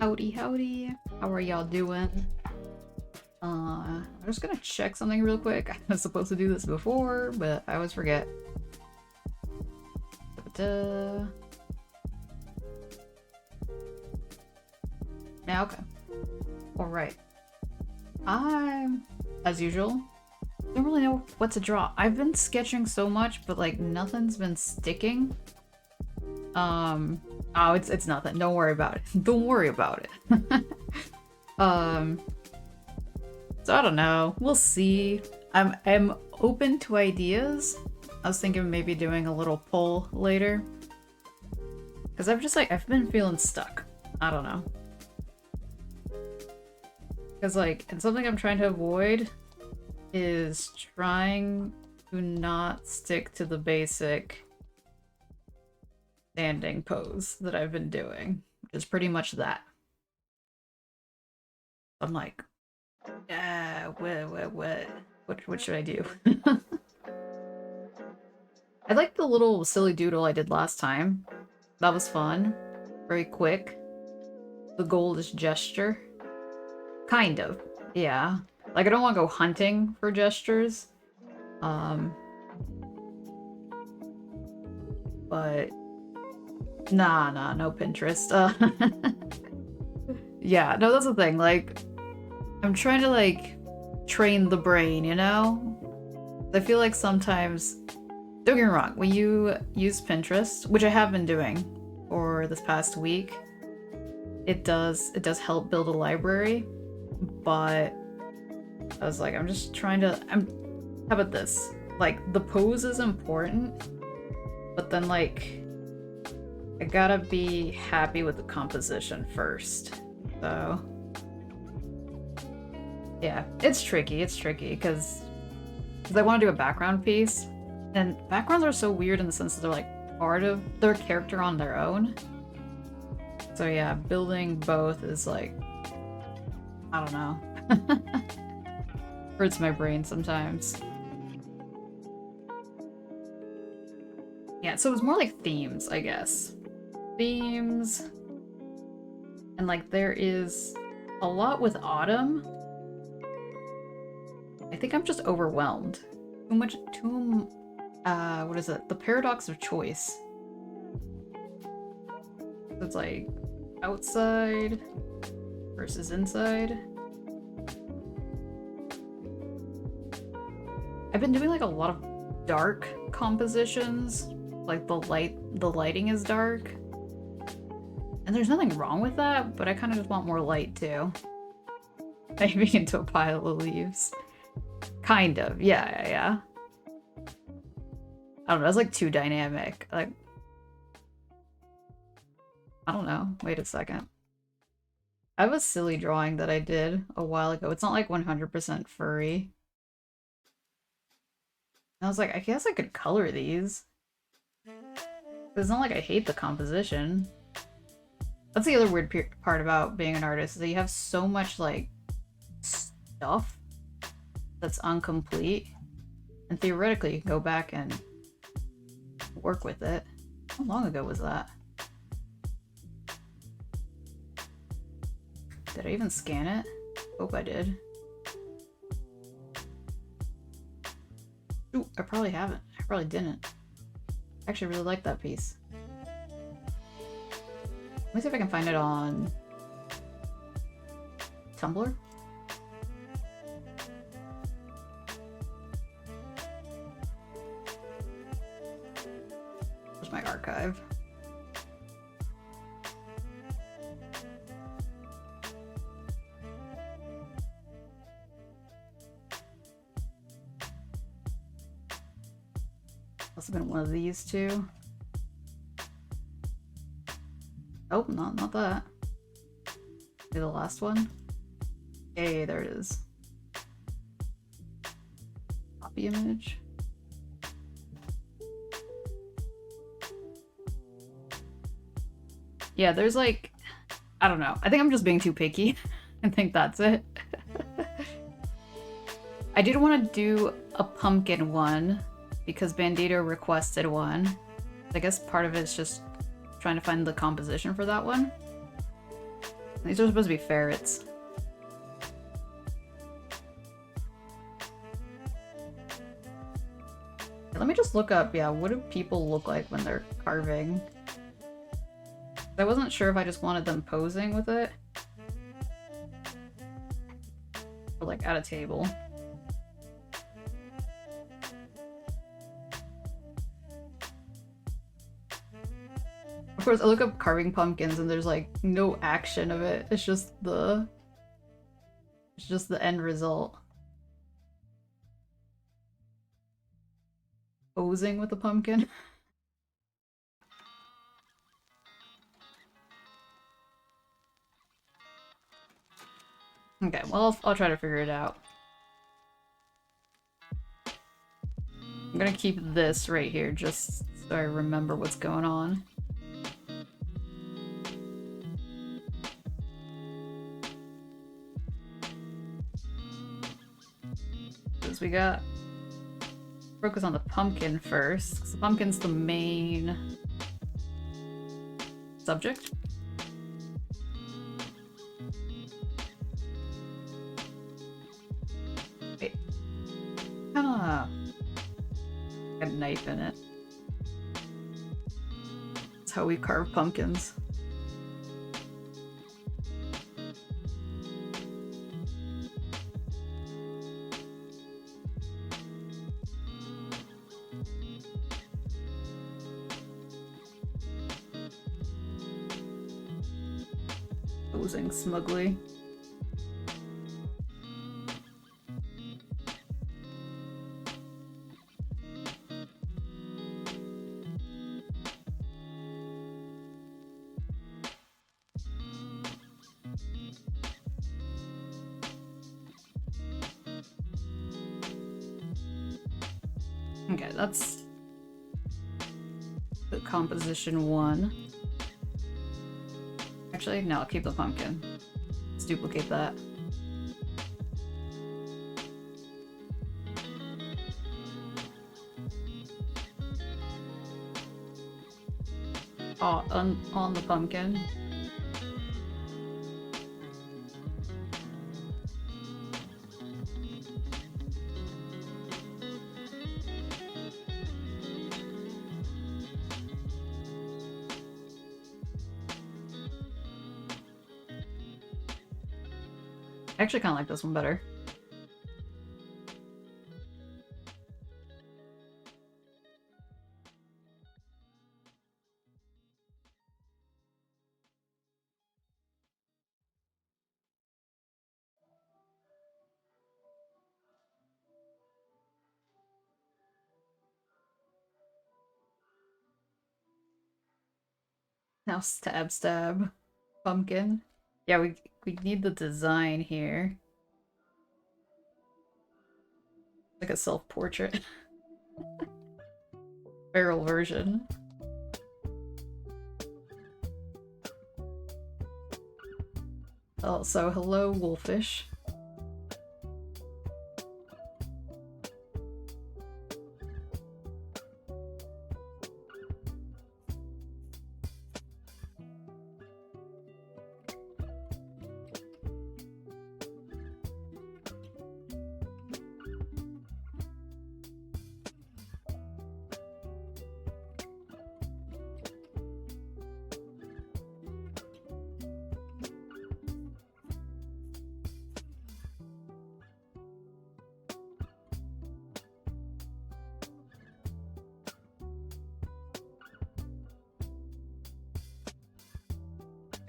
Howdy, howdy. How are y'all doing? I'm just gonna check something real quick. I was supposed to do this before, but I always forget. Yeah, okay. Alright. As usual, don't really know what to draw. I've been sketching so much, but like nothing's been sticking. Oh, it's nothing. Don't worry about it. Don't worry about it. So I don't know. We'll see. I'm open to ideas. I was thinking maybe doing a little poll later. Because I've been feeling stuck. I don't know. Because and something I'm trying to avoid is trying to not stick to the basic standing pose that I've been doing, which is pretty much that. I'm like, what should I do? I like the little silly doodle I did last time. That was fun. Very quick. The goal is gesture. Kind of, yeah. Like, I don't want to go hunting for gestures. But... Nah, no Pinterest. Yeah, no, that's the thing. Like, I'm trying to, train the brain, you know? I feel like sometimes... Don't get me wrong, when you use Pinterest, which I have been doing for this past week, it does help build a library, but I was like, I'm just trying to... How about this? Like, the pose is important, but then, I gotta be happy with the composition first, so... Yeah, it's tricky, because I want to do a background piece, and backgrounds are so weird in the sense that they're, part of their character on their own. So yeah, building both is, I don't know. Hurts my brain sometimes. Yeah, so it was more like themes, I guess. Themes. And there is a lot with autumn. I think I'm just overwhelmed. What is it? The paradox of choice. It's outside versus inside. I've been doing a lot of dark compositions. The lighting is dark. And there's nothing wrong with that, but I kind of just want more light too. Maybe into a pile of leaves. Kind of, yeah. I don't know, it's too dynamic. I don't know. Wait a second. I have a silly drawing that I did a while ago. It's not 100% furry. And I was I guess I could color these. It's not I hate the composition. That's the other weird part about being an artist, is that you have so much, stuff that's incomplete. And theoretically, you can go back and work with it. How long ago was that? Did I even scan it? Hope I did. Ooh, I probably haven't. I probably didn't. I actually really like that piece. Let me see if I can find it on Tumblr. Where's my archive? Must have been one of these two. Oh, not that. Maybe the last one. Hey, there it is. Copy image. Yeah, there's I don't know. I think I'm just being too picky. I think that's it. I did want to do a pumpkin one because Bandito requested one. I guess part of it is just trying to find the composition for that one. These are supposed to be ferrets. Let me just look up, yeah, what do people look like when they're carving? I wasn't sure if I just wanted them posing with it. Or like at a table. Of course, I look up carving pumpkins and there's like no action of it. It's just the end result. Posing with a pumpkin. Okay, well, I'll try to figure it out. I'm gonna keep this right here just so I remember what's going on. Because we got... focus on the pumpkin first, because the pumpkin's the main subject. Wait. Kinda... got a knife in it. That's how we carve pumpkins. Posing smugly. Okay, that's the composition one. Actually, no, I'll keep the pumpkin. Let's duplicate that. Oh, on the pumpkin. I actually kind of like this one better. Now stab stab pumpkin. Yeah, we need the design here. Like a self-portrait. Feral version. Oh, so hello, wolfish.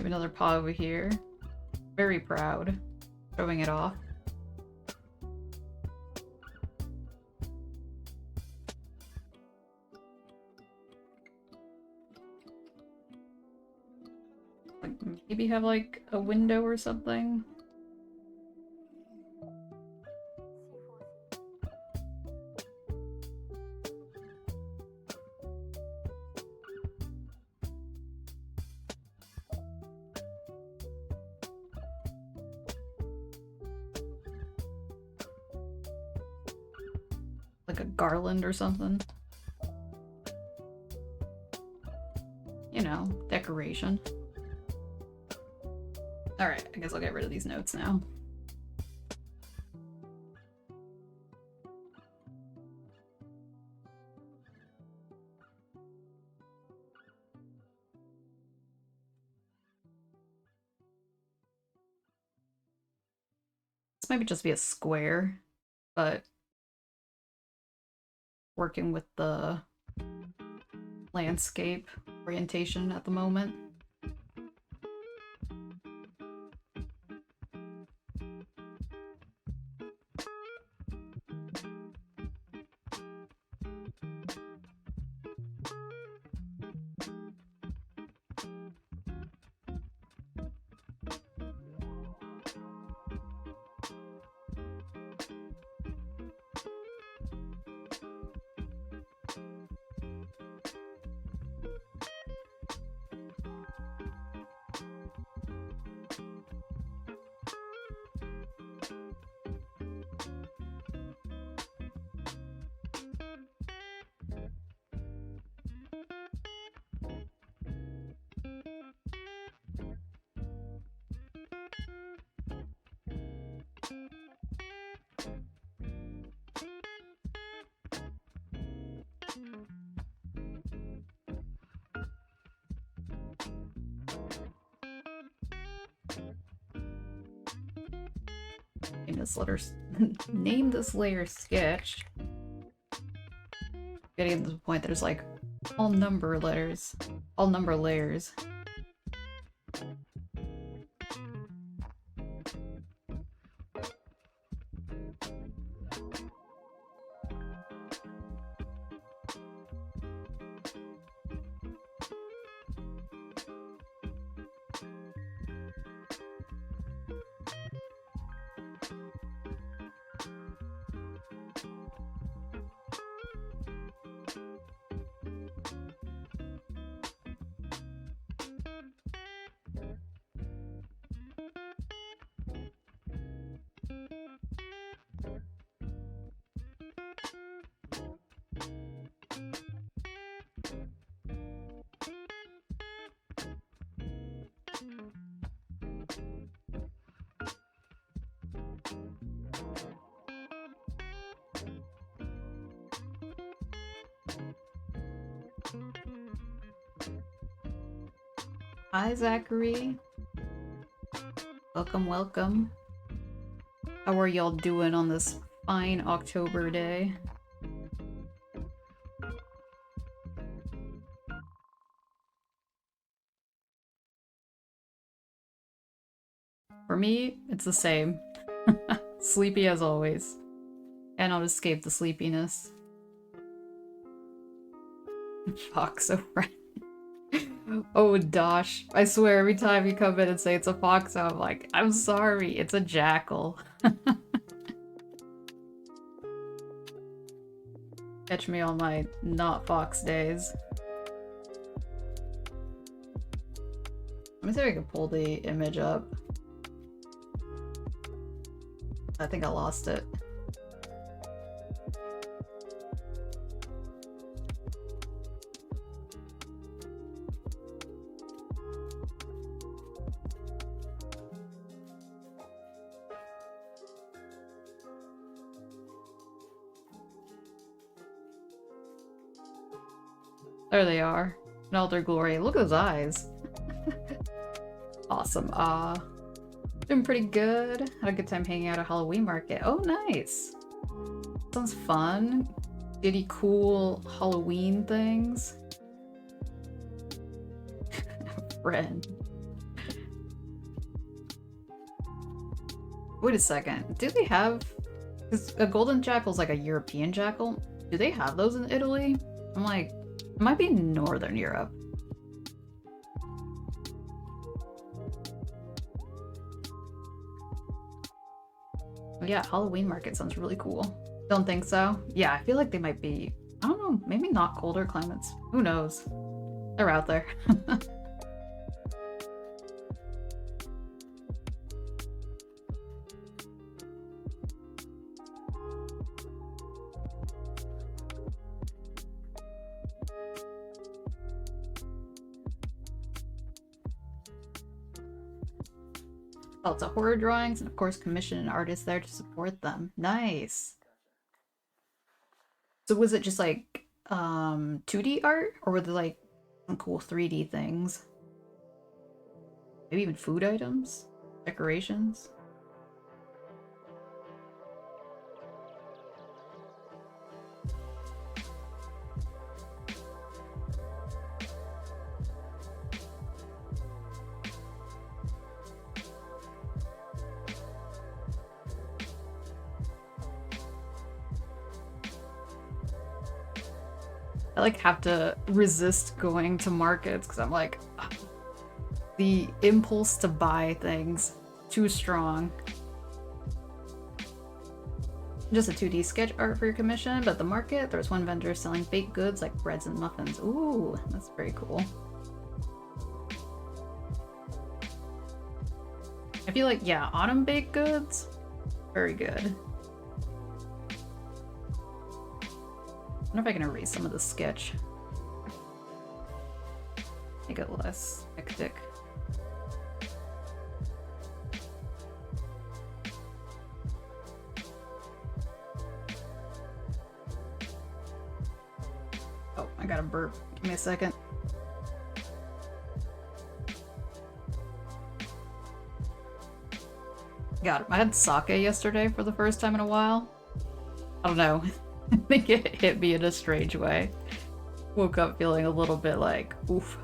Another paw over here. Very proud. Showing it off. Like, maybe have like a window or something. Like a garland or something. You know, decoration. Alright, I guess I'll get rid of these notes now. This might just be a square, but working with the landscape orientation at the moment. Name this layer sketch. Getting to the point there's like all number layers. Hi, Zachary. Welcome, welcome. How are y'all doing on this fine October day? For me, it's the same. Sleepy as always. Cannot escape the sleepiness. Fox over. Oh, Dosh. I swear, every time you come in and say it's a fox, I'm like, I'm sorry, it's a jackal. Catch me on my not fox days. Let me see if I can pull the image up. I think I lost it. There they are. In all their glory. Look at those eyes. Awesome. Doing pretty good. Had a good time hanging out at Halloween market. Oh, nice. Sounds fun. Any cool Halloween things? Friend. Wait a second. Do they have... Because a golden jackal's like a European jackal. Do they have those in Italy? I'm like... It might be Northern Europe. Oh yeah, Halloween market sounds really cool. Don't think so? Yeah, I feel like they might be, I don't know, maybe not colder climates. Who knows? They're out there. Lots of horror drawings, and of course commission an artist there to support them. Nice. So was it just like 2D art, or were there like some cool 3D things? Maybe even food items? Decorations? I like have to resist going to markets because I'm like, ugh, the impulse to buy things too strong. Just a 2D sketch art for your commission, but at the market there was one vendor selling baked goods like breads and muffins. Ooh, that's very cool. I feel like, yeah, autumn baked goods, very good. I wonder if I can erase some of the sketch. Make it less hectic. Oh, I got a burp. Give me a second. Got it. I had sake yesterday for the first time in a while. I don't know. I think it hit me in a strange way. Woke up feeling a little bit like, oof.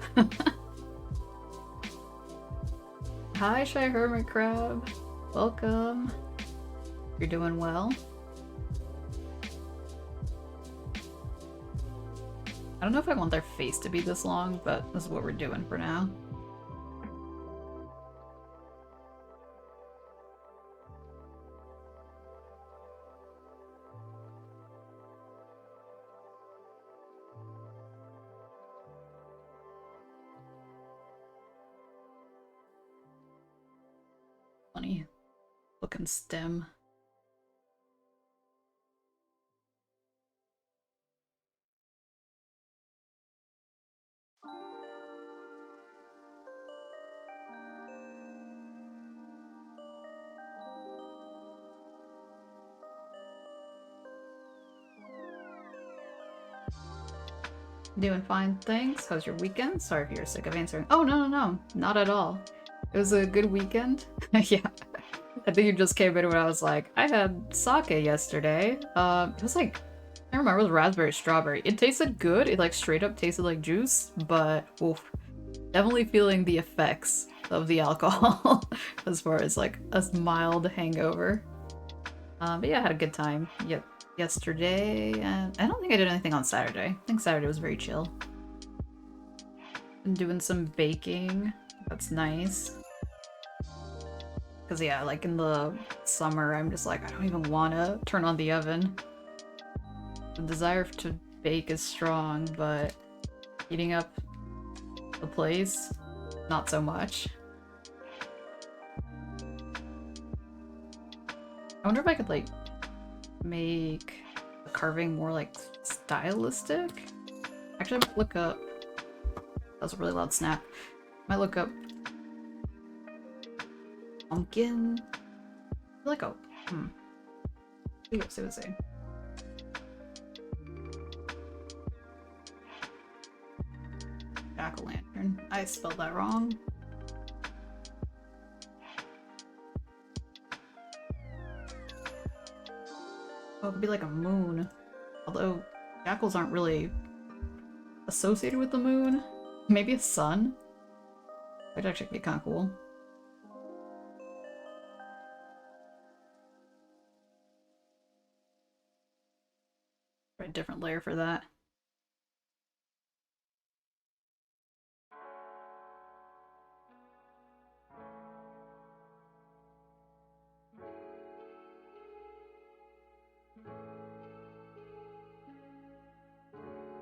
Hi, Shy Hermit Crab. Welcome. You're doing well. I don't know if I want their face to be this long, but this is what we're doing for now. Funny looking stem. Doing fine, thanks. How's your weekend? Sorry if you're sick of answering. Oh, no, not at all. It was a good weekend. Yeah. I think you just came in when I was like, I had sake yesterday. It was like, I remember it was raspberry strawberry. It tasted good. It like straight up tasted like juice, but oof, definitely feeling the effects of the alcohol as far as like a mild hangover. But yeah, I had a good time. Yep. Yesterday, and I don't think I did anything on Saturday. I think Saturday was very chill. Been doing some baking. That's nice. Because yeah, like in the summer, I'm just like, I don't even want to turn on the oven. The desire to bake is strong, but heating up the place, not so much. I wonder if I could like make the carving more like stylistic. Actually, I might look up. That was a really loud snap. I might look up pumpkin. I feel like see what's saying. Jack-o'-lantern. I spelled that wrong. Oh, it could be like a moon. Although jackals aren't really associated with the moon. Maybe a sun? That'd actually be kind of cool. Try a different layer for that.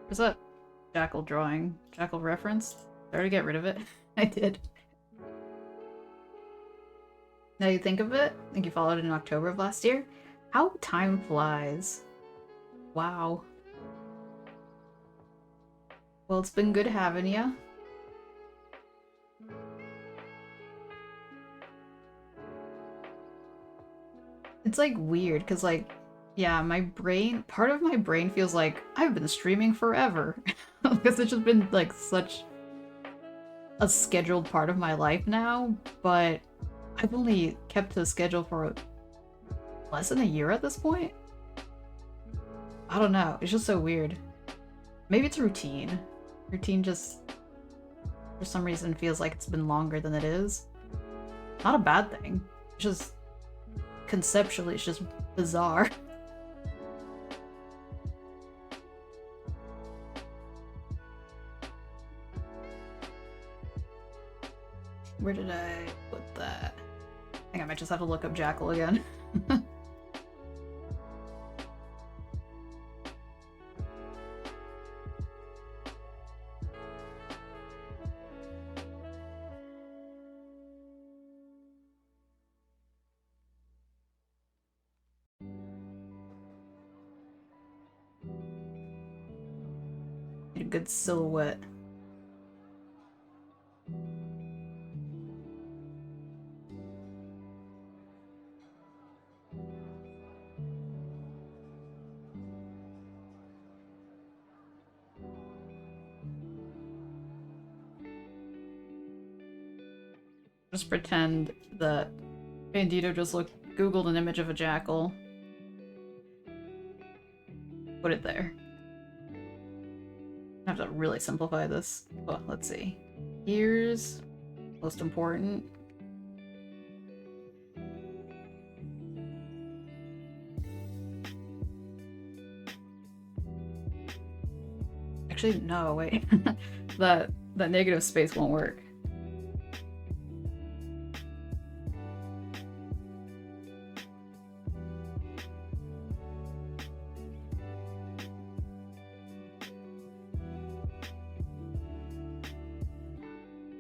Where's that jackal drawing? Jackal reference? Did I already get rid of it? I did. Now you think of it, I think you followed it in October of last year. How time flies. Wow. Well, it's been good having ya. It's like weird because like, yeah, part of my brain feels like I've been streaming forever because it's just been like such a scheduled part of my life now, but I've only kept to a schedule for less than a year at this point. I don't know, it's just so weird. Maybe it's routine. Routine just, for some reason, feels like it's been longer than it is. Not a bad thing. It's just, conceptually, it's just bizarre. Where did I put that? I think I might just have to look up Jackal again. Need a good silhouette. Just pretend that Bandito just googled an image of a jackal. Put it there. I have to really simplify this. Well, let's see. Ears, most important. Actually, no, wait. that negative space won't work.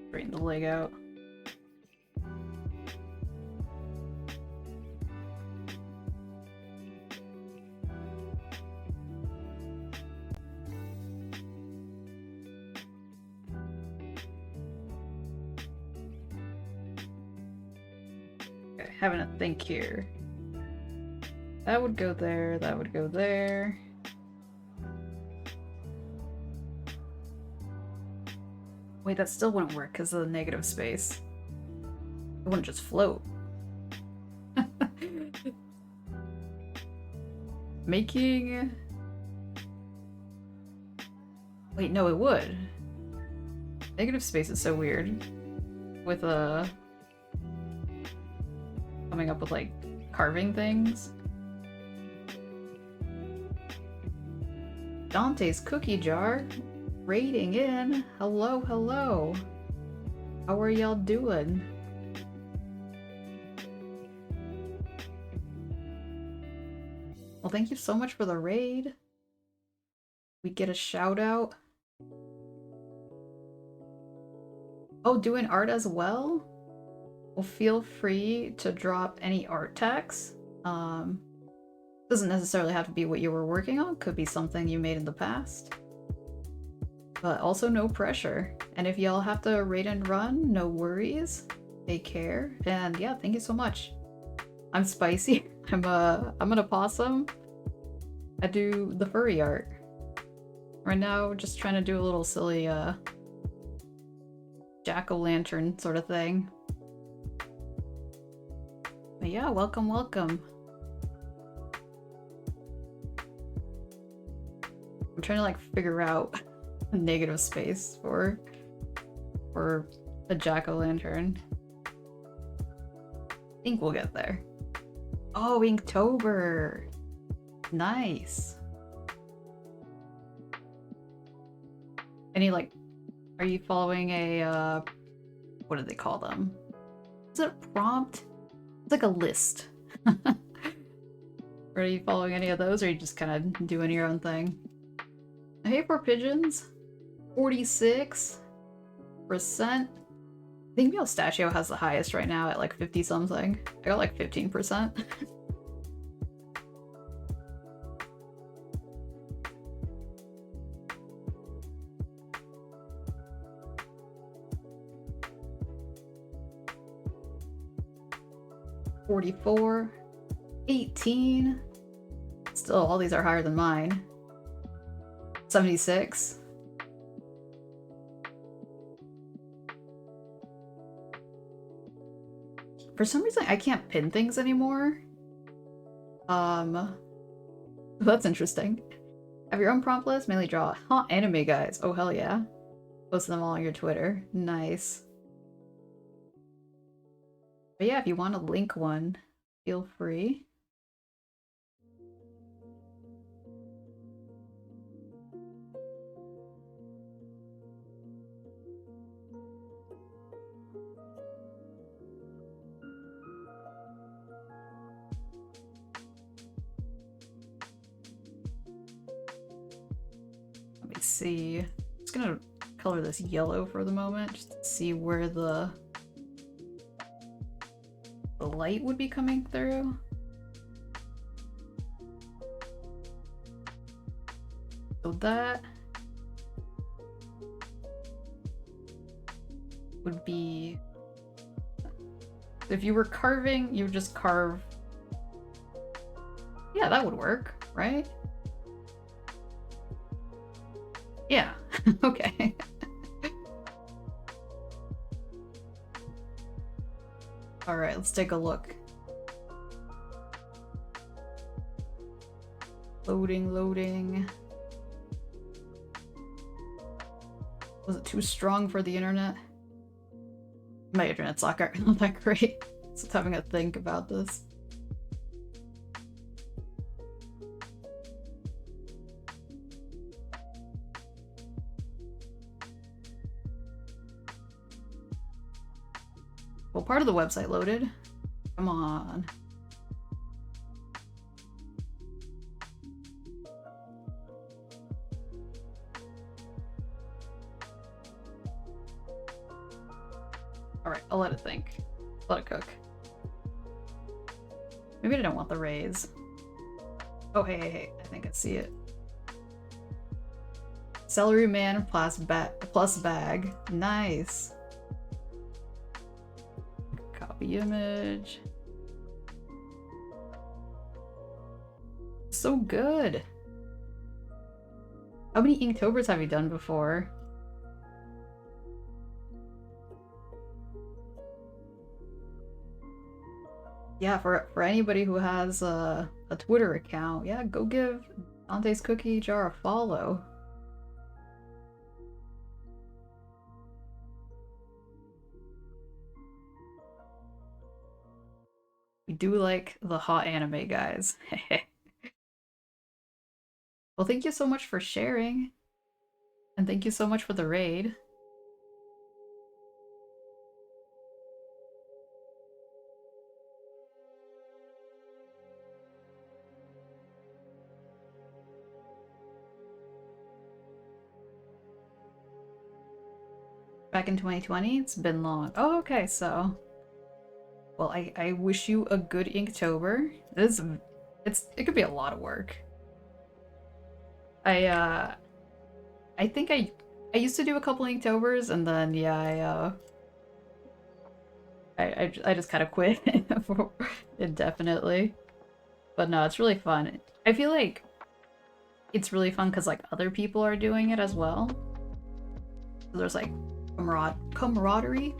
Straighten the leg out. Okay, having a think here. That would go there, that would go there. Wait, that still wouldn't work because of the negative space. It wouldn't just float. Making... Wait, no, it would. Negative space is so weird. With coming up with, like, carving things. Dante's cookie jar. Raiding in. Hello, hello. How are y'all doing? Well, thank you so much for the raid. We get a shout out. Oh, doing art as well? Well, feel free to drop any art tags. Doesn't necessarily have to be what you were working on. Could be something you made in the past. But also no pressure. And if y'all have to raid and run, no worries. Take care. And yeah, thank you so much. I'm Spicy. I'm an opossum. I do the furry art. Right now, just trying to do a little silly jack-o'-lantern sort of thing. But yeah, welcome, welcome. I'm trying to like figure out negative space for a jack-o'-lantern. I think we'll get there. Oh, Inktober! Nice! Any like, are you following a, what do they call them? Is it a prompt? It's like a list. Are you following any of those, or are you just kind of doing your own thing? Hey, for pigeons! 46%. I think Mustachio has the highest right now at like 50 something. I got like 15%. $44. 18. Still, all these are higher than mine. 76. For some reason, I can't pin things anymore. That's interesting. Have your own prompt list? Mainly draw hot anime guys. Oh, hell yeah. Post them all on your Twitter. Nice. But yeah, if you want to link one, feel free. Let me see. I'm just gonna color this yellow for the moment, just to see where the light would be coming through. So that would be, if you were carving, you would just carve. Yeah, that would work, right? Yeah, okay. All right, let's take a look. Loading, loading. Was it too strong for the internet? My internet's not that great. Just having to think about this. Well, part of the website loaded. Come on. Alright, I'll let it think. Let it cook. Maybe I don't want the raise. Oh, hey, I think I see it. Celery man plus bag. Nice. Copy image. So good. How many Inktobers have you done before? Yeah, for anybody who has a Twitter account, yeah, go give Dante's Cookie Jar a follow. We do like the hot anime guys. Well, thank you so much for sharing. And thank you so much for the raid. Back in 2020? It's been long. Oh, okay, so... Well, I wish you a good Inktober. It could be a lot of work. I think I used to do a couple Inktobers, and then, yeah, I just kind of quit indefinitely. But no, it's really fun. I feel like it's really fun because, like, other people are doing it as well. So there's, like, camaraderie.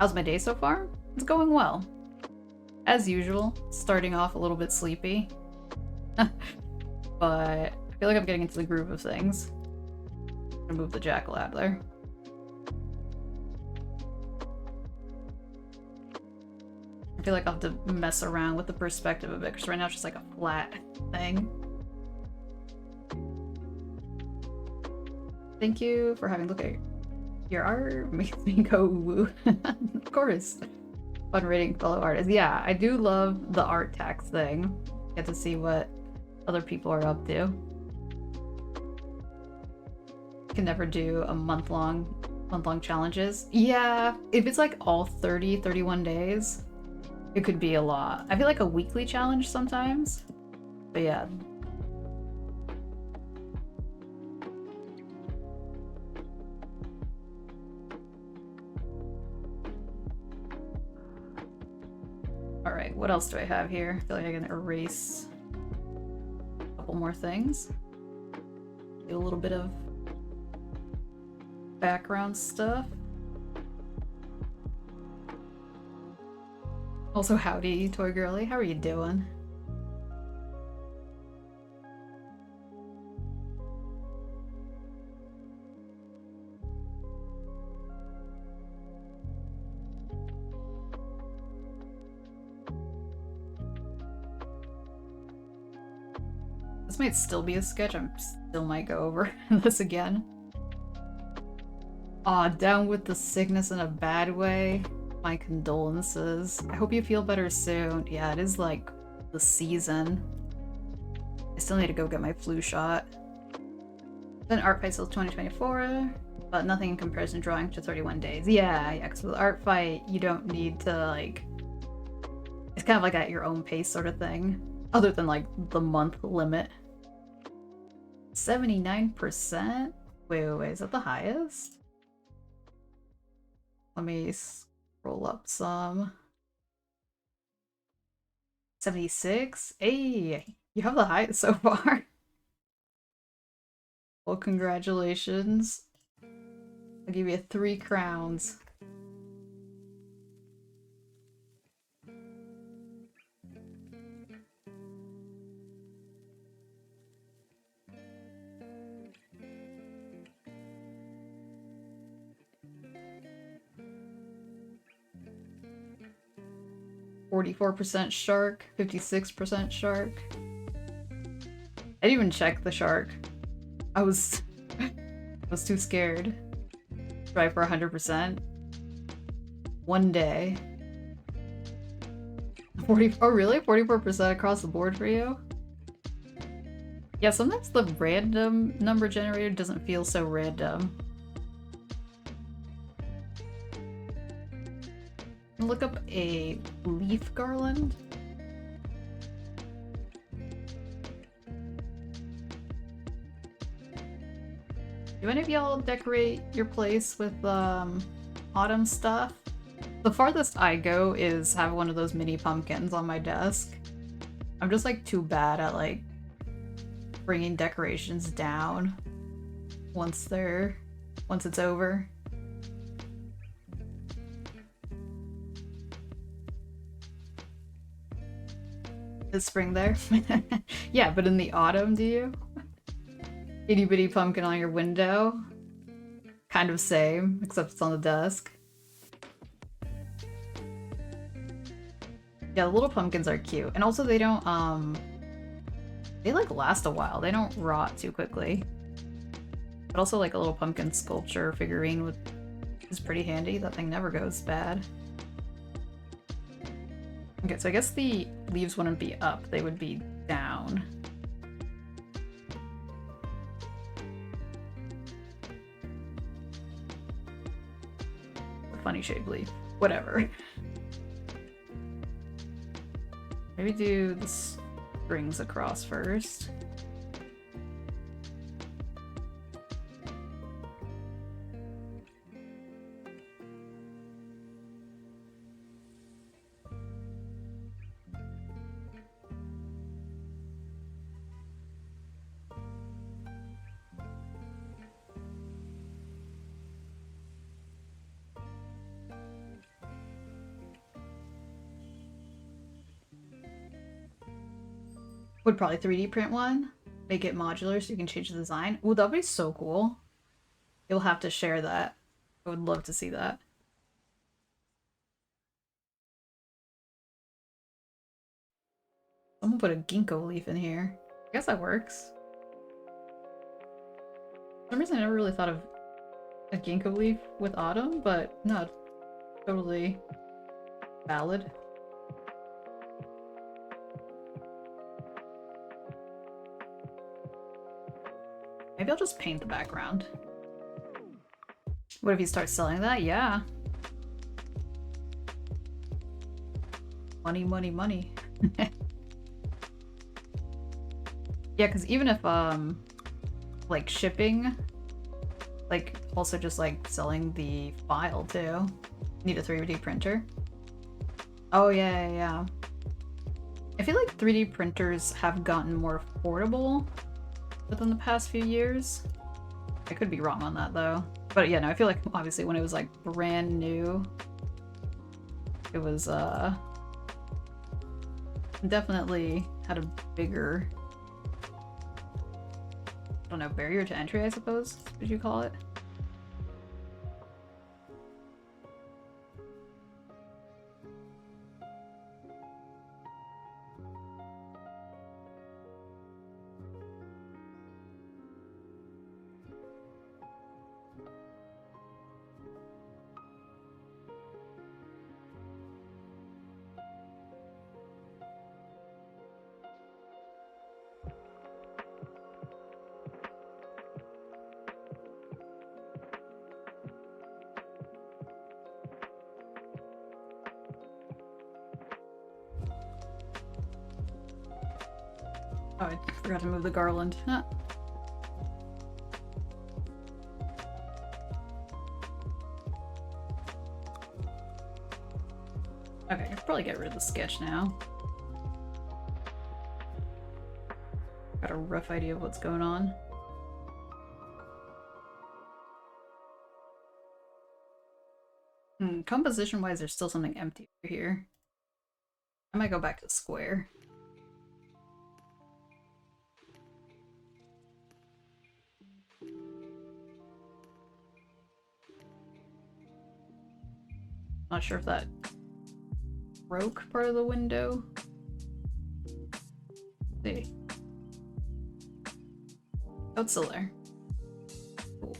How's my day so far? It's going well. As usual, starting off a little bit sleepy. But I feel like I'm getting into the groove of things. I'm gonna move the jackal out of there. I feel like I'll have to mess around with the perspective of it, because right now it's just like a flat thing. Thank you for having a look at your art. Makes me go woo. Of course. Fun reading fellow artists. Yeah, I do love the art tax thing. Get to see what other people are up to. Can never do a month-long challenges. Yeah, if it's like all 30, 31 days, it could be a lot. I feel like a weekly challenge sometimes. But yeah. Alright, what else do I have here? I feel like I can erase a couple more things. Do a little bit of background stuff. Also, howdy, Toy Girly. How are you doing? This might still be a sketch. I still might go over this again. Aw, down with the sickness in a bad way. My condolences. I hope you feel better soon. Yeah, it is like the season. I still need to go get my flu shot. Then art fight till 2024, but nothing in comparison to drawing to 31 days. Yeah, because with art fight, you don't need to like... It's kind of like at your own pace sort of thing. Other than like the month limit. 79%? Wait, is that the highest? Let me scroll up some. 76? Hey, you have the highest so far. Well, congratulations. I'll give you 3 crowns. %shark, 56% shark. I didn't even check the shark. I was too scared. Try for 100%. One day. 40. Oh really? 44% across the board for you? Yeah, sometimes the random number generator doesn't feel so random. Look up a leaf garland. Do any of y'all decorate your place with autumn stuff? The farthest I go is have one of those mini pumpkins on my desk. I'm just like too bad at like bringing decorations down once it's over. Is spring there? Yeah, but in the autumn, do you? Itty bitty pumpkin on your window? Kind of same, except it's on the desk. Yeah, the little pumpkins are cute. And also they don't, they like last a while. They don't rot too quickly. But also like a little pumpkin sculpture figurine is pretty handy. That thing never goes bad. Okay, so I guess the leaves wouldn't be up, they would be down. A funny shaped leaf. Whatever. Maybe do the strings across first. Would probably 3D print one. Make it modular so you can change the design. Ooh, that'd be so cool. You'll have to share that. I would love to see that. Someone put a ginkgo leaf in here. I guess that works. For some reason I never really thought of a ginkgo leaf with autumn, but no, totally valid. Maybe I'll just paint the background. What if you start selling that? Yeah. Money, money, money. Yeah, because even if, like, shipping, like, also just, like, selling the file, too. Need a 3D printer. Oh yeah, yeah, yeah. I feel like 3D printers have gotten more affordable within the past few years. I could be wrong on that though. But yeah, no, I feel like obviously when it was like brand new, it was definitely had a bigger, I don't know, barrier to entry, I suppose, would you call it? Oh, I forgot to move the garland. Huh. Okay, I can probably get rid of the sketch now. Got a rough idea of what's going on. Composition-wise, there's still something empty over here. I might go back to square. Not sure if that broke part of the window. Let's see. Oh, it's still there. Cool.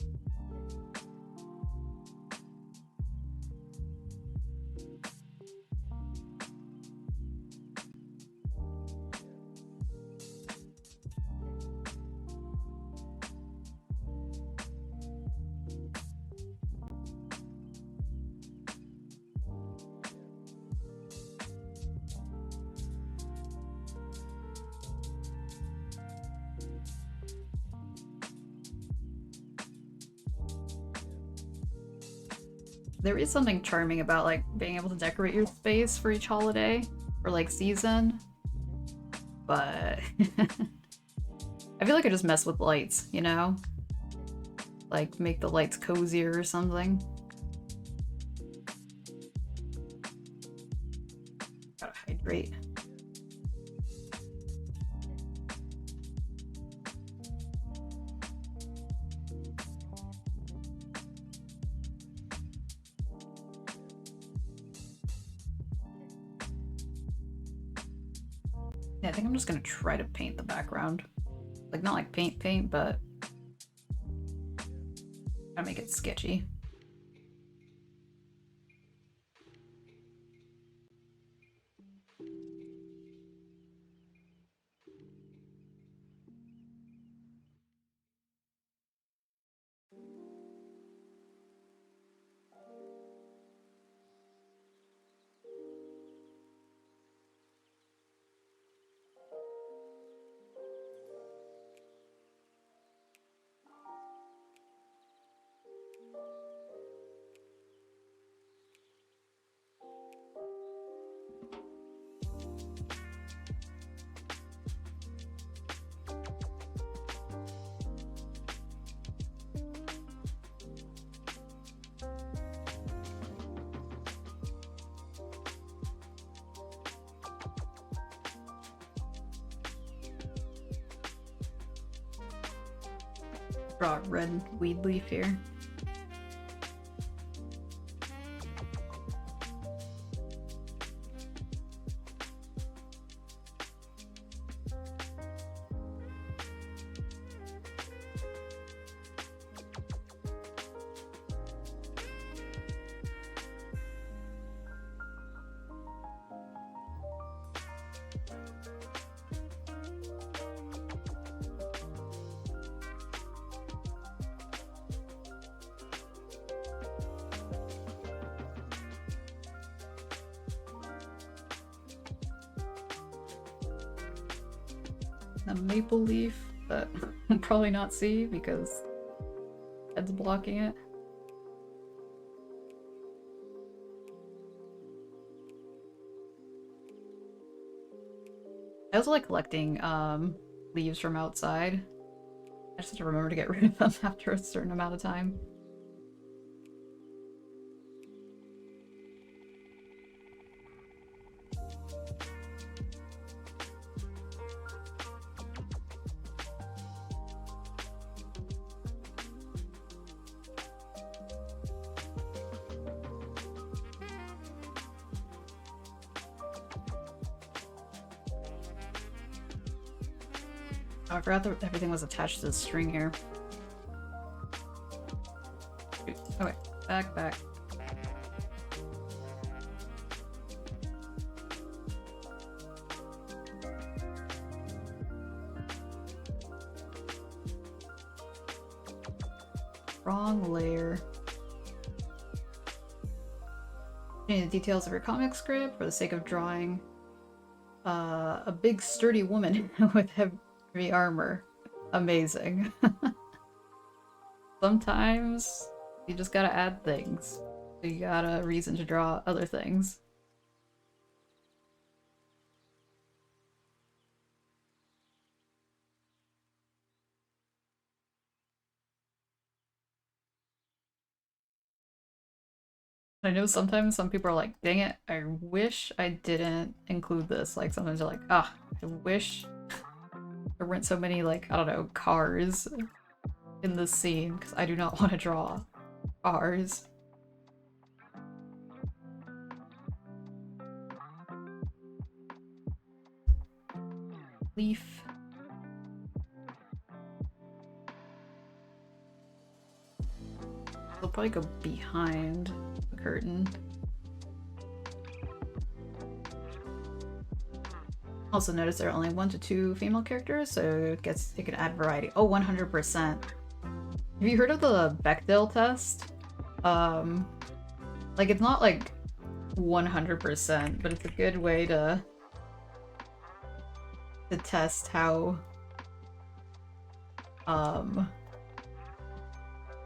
There is something charming about like being able to decorate your space for each holiday or like season, but I feel like I just mess with lights, you know? Like make the lights cozier or something. Gotta hydrate. Yeah, I think I'm just gonna try to paint the background. Like, not like paint, but gotta make it sketchy. Draw a red weed leaf here. A maple leaf that I'll probably not see because head's blocking it. I also like collecting leaves from outside. I just have to remember to get rid of them after a certain amount of time. Oh, I forgot that everything was attached to the string here. Okay, back. Wrong layer. Changing the details of your comic script for the sake of drawing a big sturdy woman with heavy armor. Amazing. Sometimes you just gotta add things. You got a reason to draw other things. I know sometimes some people are like, dang it, I wish I didn't include this. Like sometimes they're like, ah, I wish there weren't so many, like, I don't know, cars in this scene because I do not want to draw cars. Leaf. They'll probably go behind the curtain. Also notice there are only 1 to 2 female characters, so it can add variety. Oh, 100%. Have you heard of the Bechdel test? Like it's not like 100%, but it's a good way to test how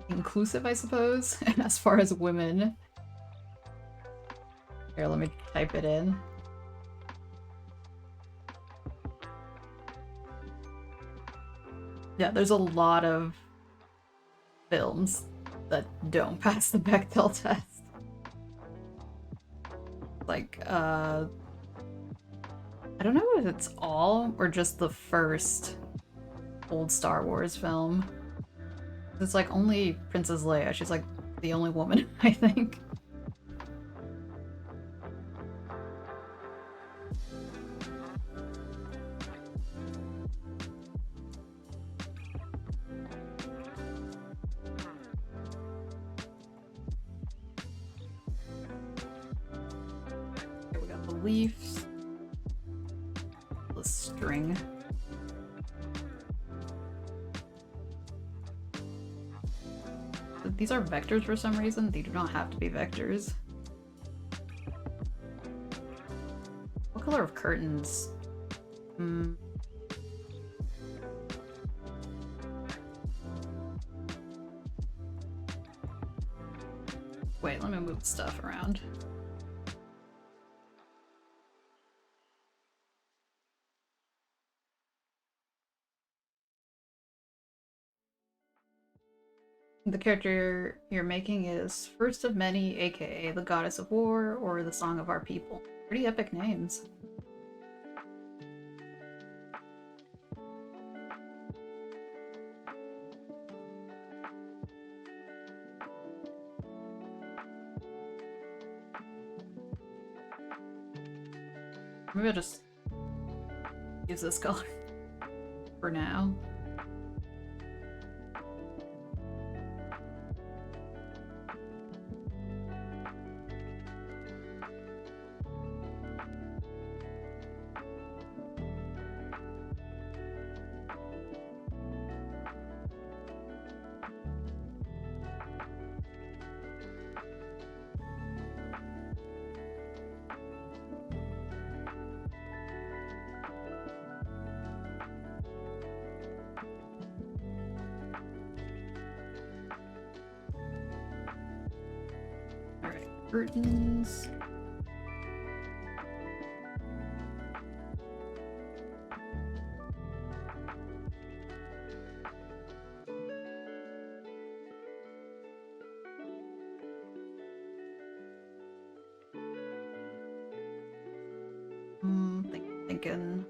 inclusive, I suppose, and as far as women. Here, let me type it in. Yeah, there's a lot of films that don't pass the Bechdel test. Like, I don't know if it's all or just the first old Star Wars film. It's like only Princess Leia. She's like the only woman, I think. Okay, we got the leaves. The string. These are vectors for some reason. They do not have to be vectors. What color of curtains? Wait, let me move stuff around. The character you're making is First of Many, aka the Goddess of War, or the Song of Our People. Pretty epic names. Maybe I'll just use this color for now. Curtains. thinking.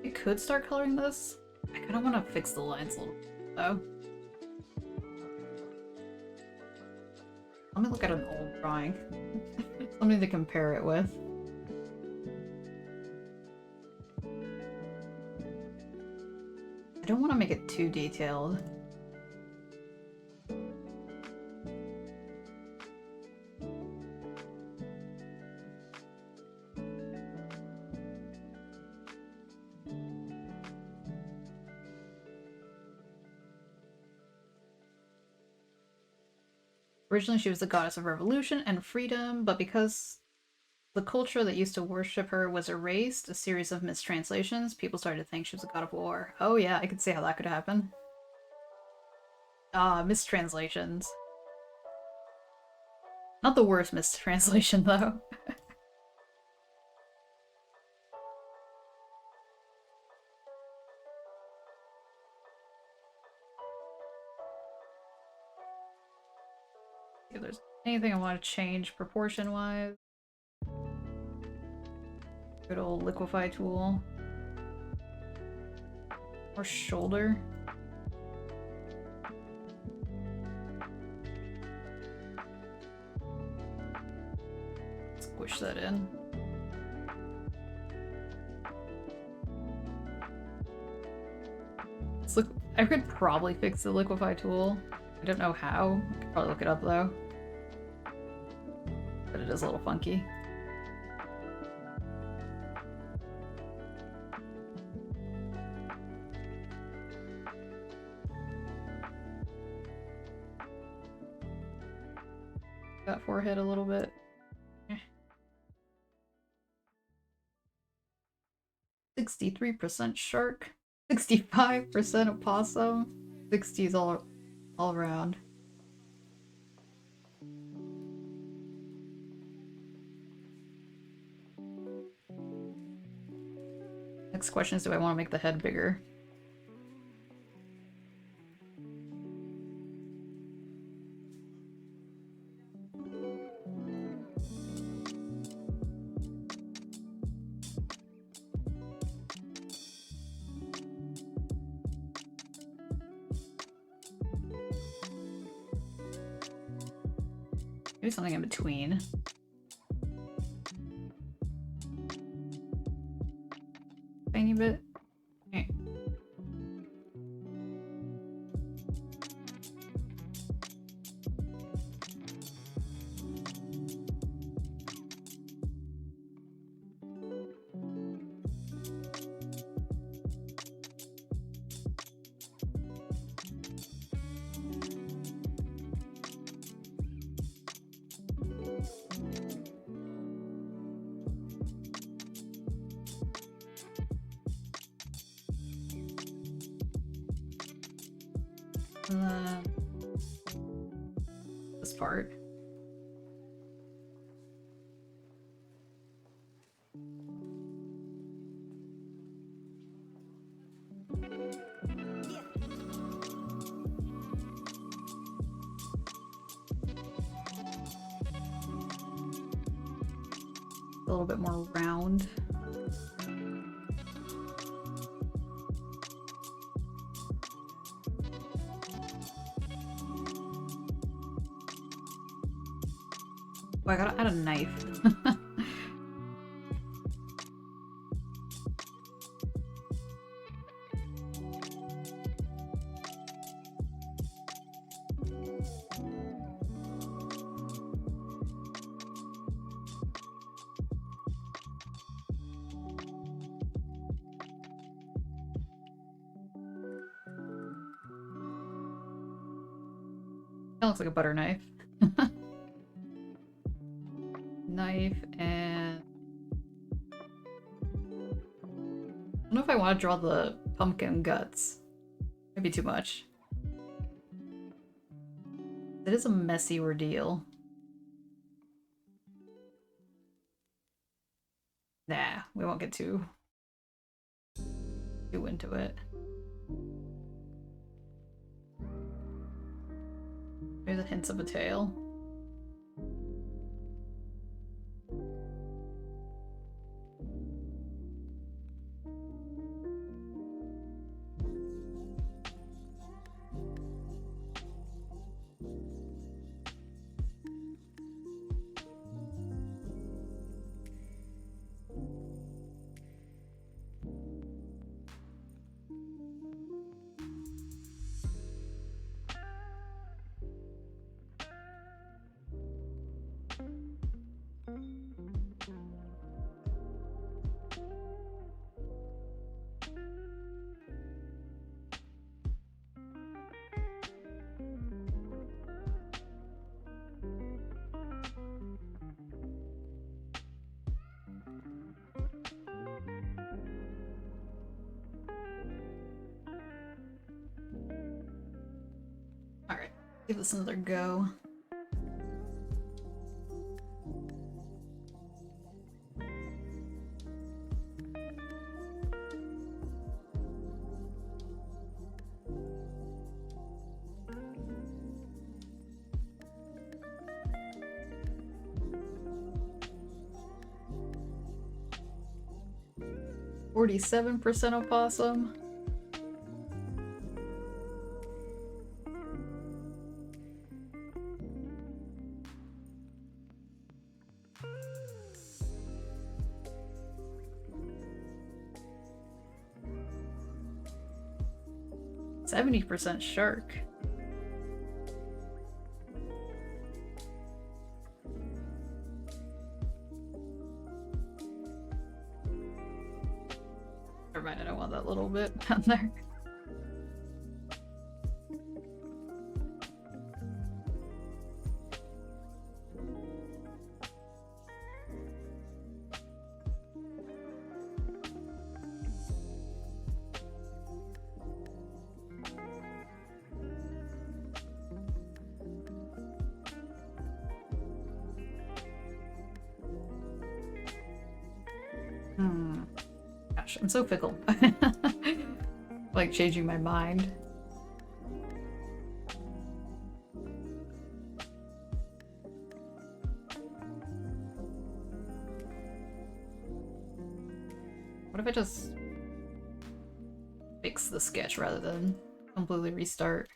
I could start coloring this. I kind of want to fix the lines a little bit, though. Let me look at an old drawing. Something to compare it with. I don't want to make it too detailed. Originally, she was the goddess of revolution and freedom, but because the culture that used to worship her was erased, a series of mistranslations, people started to think she was a god of war. Oh yeah, I could see how that could happen. Ah, mistranslations. Not the worst mistranslation, though. If there's anything I want to change proportion-wise. Good old liquefy tool. Or shoulder. Squish that in. Let's look. I could probably fix the liquefy tool. I don't know how. I could probably look it up though. But it is a little funky. That forehead a little bit. 63% shark, 65% opossum, 60s all around. Next question is, do I want to make the head bigger? Maybe something in between. Tiny bit. Okay. This part. A little bit more round. Oh, I gotta add a knife. That looks like a butter knife. Knife and... I don't know if I want to draw the pumpkin guts. Maybe too much. It is a messy ordeal. Nah, we won't get too into it. There's the hints of a tail. Give this another go. %, opossum. %, shark. Never mind, I don't want that little bit down there. Gosh, I'm so fickle. Like changing my mind. What if I just fix the sketch rather than completely restart?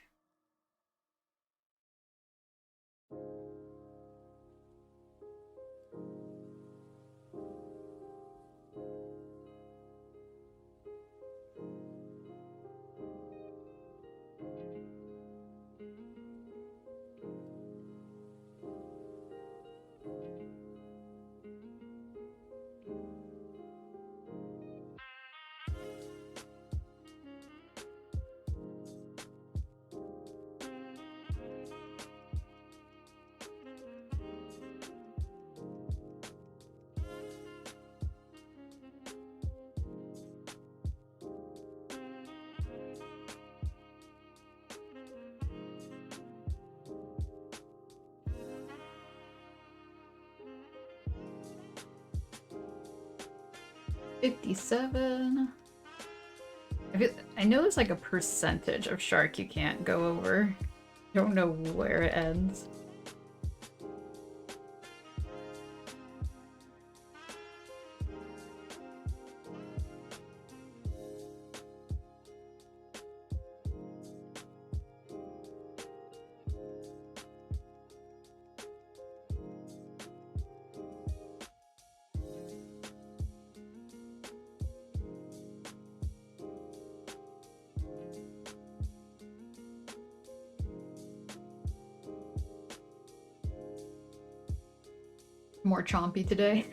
$57. I know there's like a percentage of shark you can't go over. Don't know where it ends. More chompy today.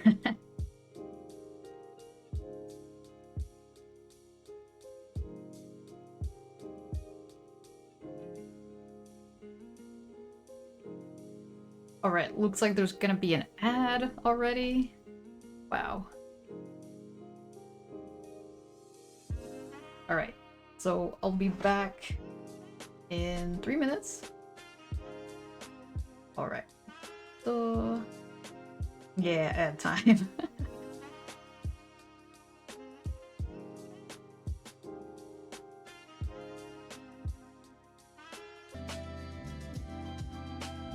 Alright, looks like there's gonna be an ad already. Wow. Alright, so I'll be back in 3 minutes. Alright. So... yeah, ad time.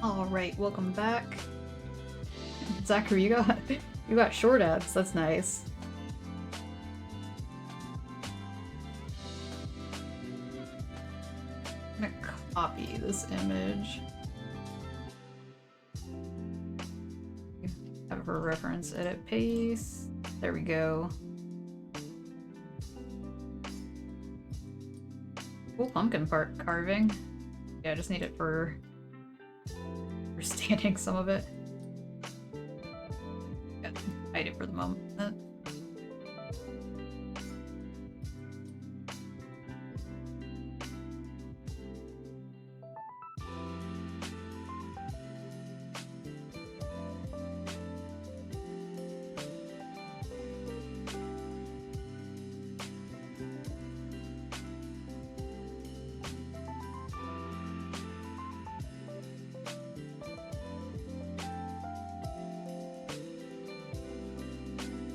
Alright, welcome back. Zachary, you got short ads, that's nice. I'm gonna copy this image. Have it for reference, edit, paste. There we go. Cool pumpkin part carving. Yeah, I just need it for standing some of it. Yeah, hide it for the moment.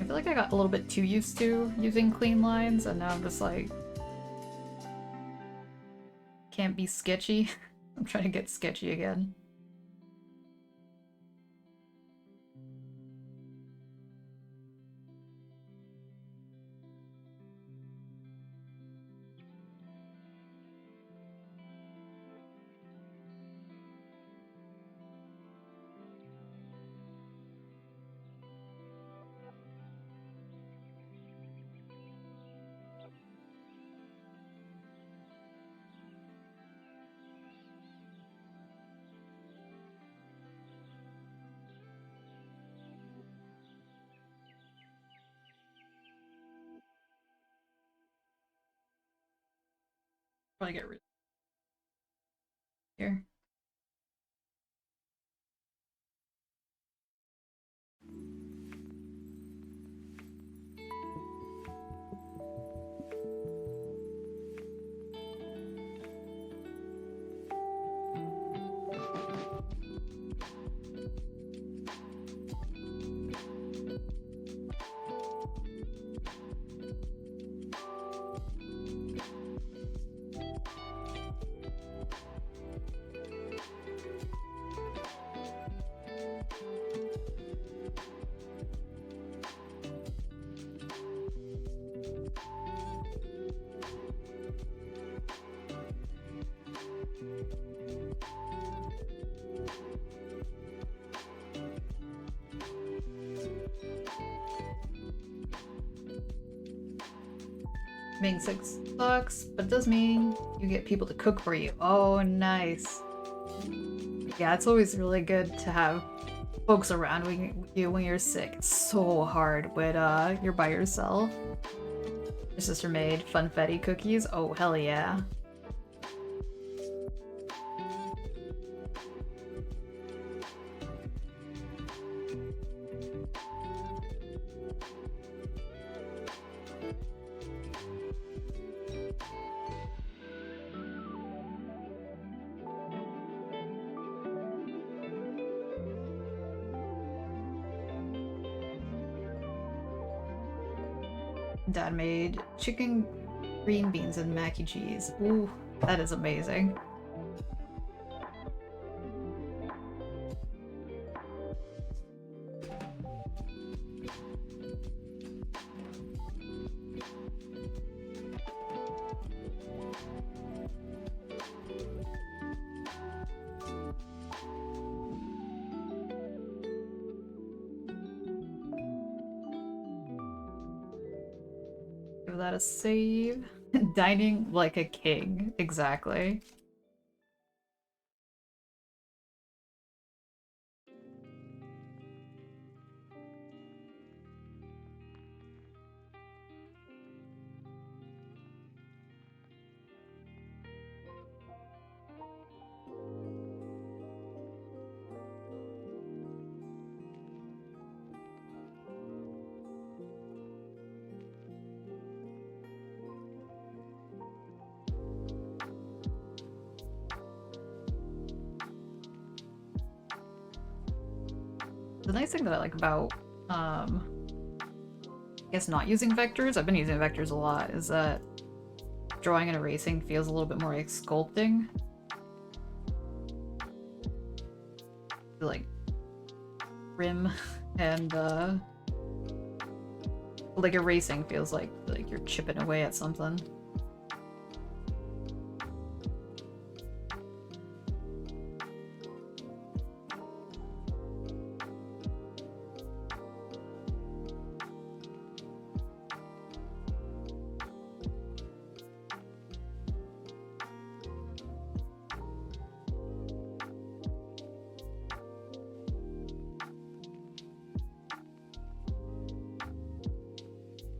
feel like I got a little bit too used to using clean lines, and now I'm just like... Can't be sketchy. I'm trying to get sketchy again. Probably get rid here. Being sick sucks, but it does mean you get people to cook for you. Oh, nice. Yeah, it's always really good to have folks around when you're sick. It's so hard when you're by yourself. Your sister made funfetti cookies. Oh, hell yeah. Dad made chicken, green beans, and mac and cheese. Ooh, that is amazing. Give that a save. Dining like a king. Exactly. The nice thing that I like about, I guess not using vectors, I've been using vectors a lot, is that drawing and erasing feels a little bit more like sculpting. Like, rim and, like erasing feels like you're chipping away at something.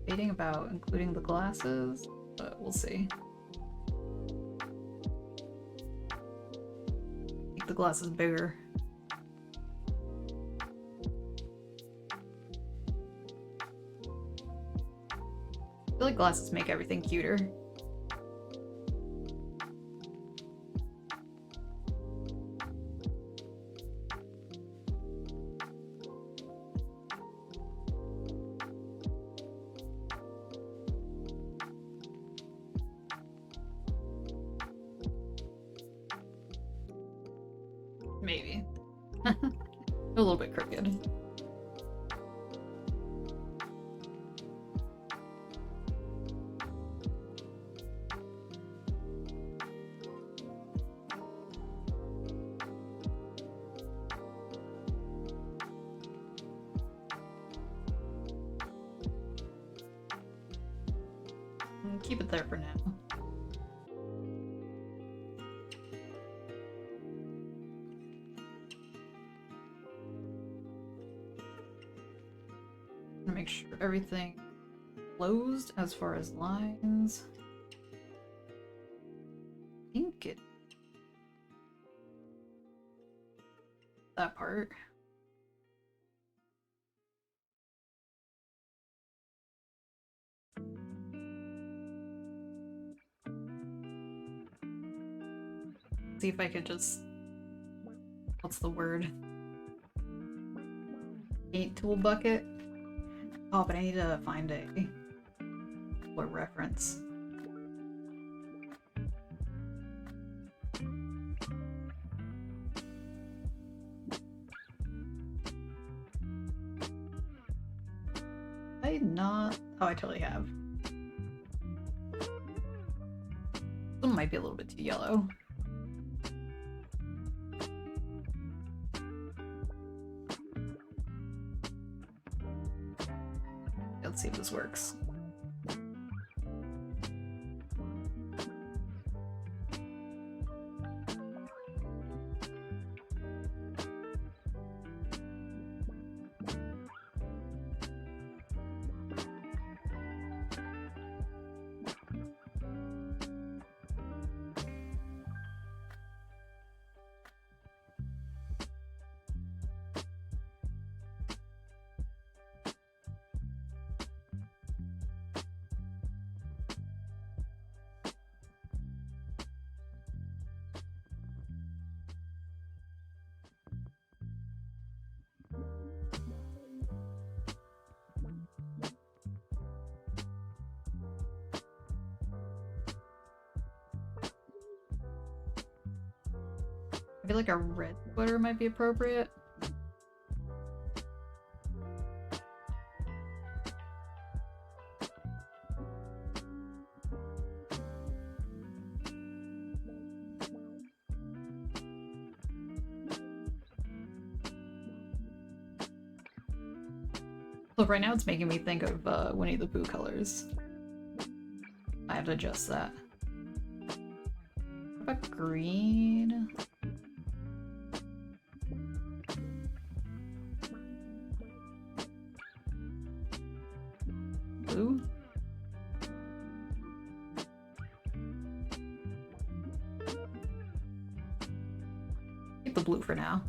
Debating about including the glasses, but we'll see. Make the glasses bigger. I feel like glasses make everything cuter. Maybe. A little bit crooked. Keep it there for now. Make sure everything closed as far as lines. I think it that part. See if I could just, what's the word? Paint tool bucket. Oh, but I need to find a reference. I not. Oh, I totally have. Some might be a little bit too yellow. Let's see if this works. I feel like a red sweater might be appropriate. Look, right now it's making me think of Winnie the Pooh colors. I have to adjust that. What about green? Blue? Keep the blue for now.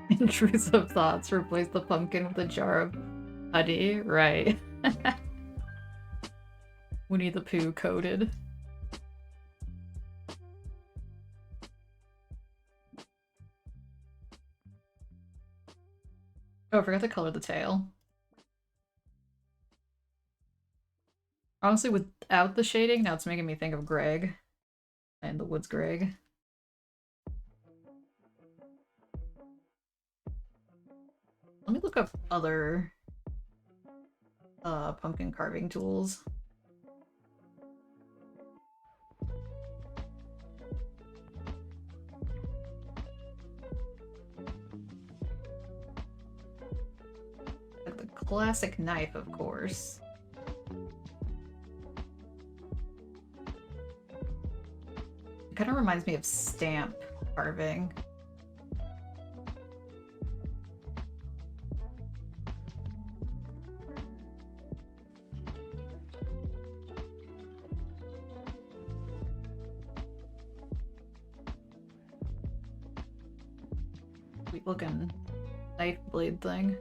Intrusive thoughts. Replace the pumpkin with a jar of honey. Right. Winnie the Pooh coded. Oh, I forgot to color the tail. Honestly, without the shading, now it's making me think of Greg and the Woods Greg. Let me look up other pumpkin carving tools. Like the classic knife, of course. It kind of reminds me of stamp carving. Sweet looking knife blade thing.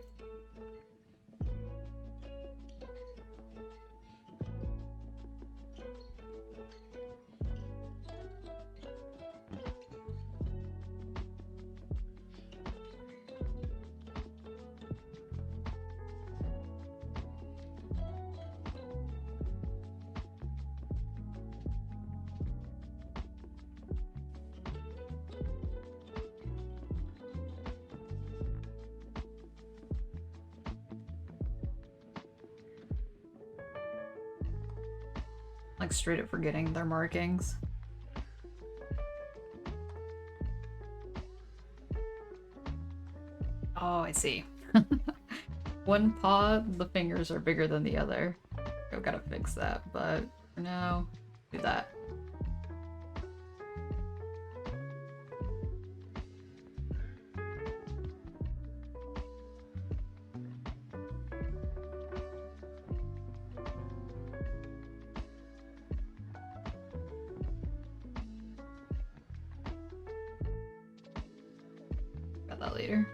Like straight up forgetting their markings. Oh, I see. One paw, the fingers are bigger than the other. I've gotta fix that, but for now, do that. Got that later.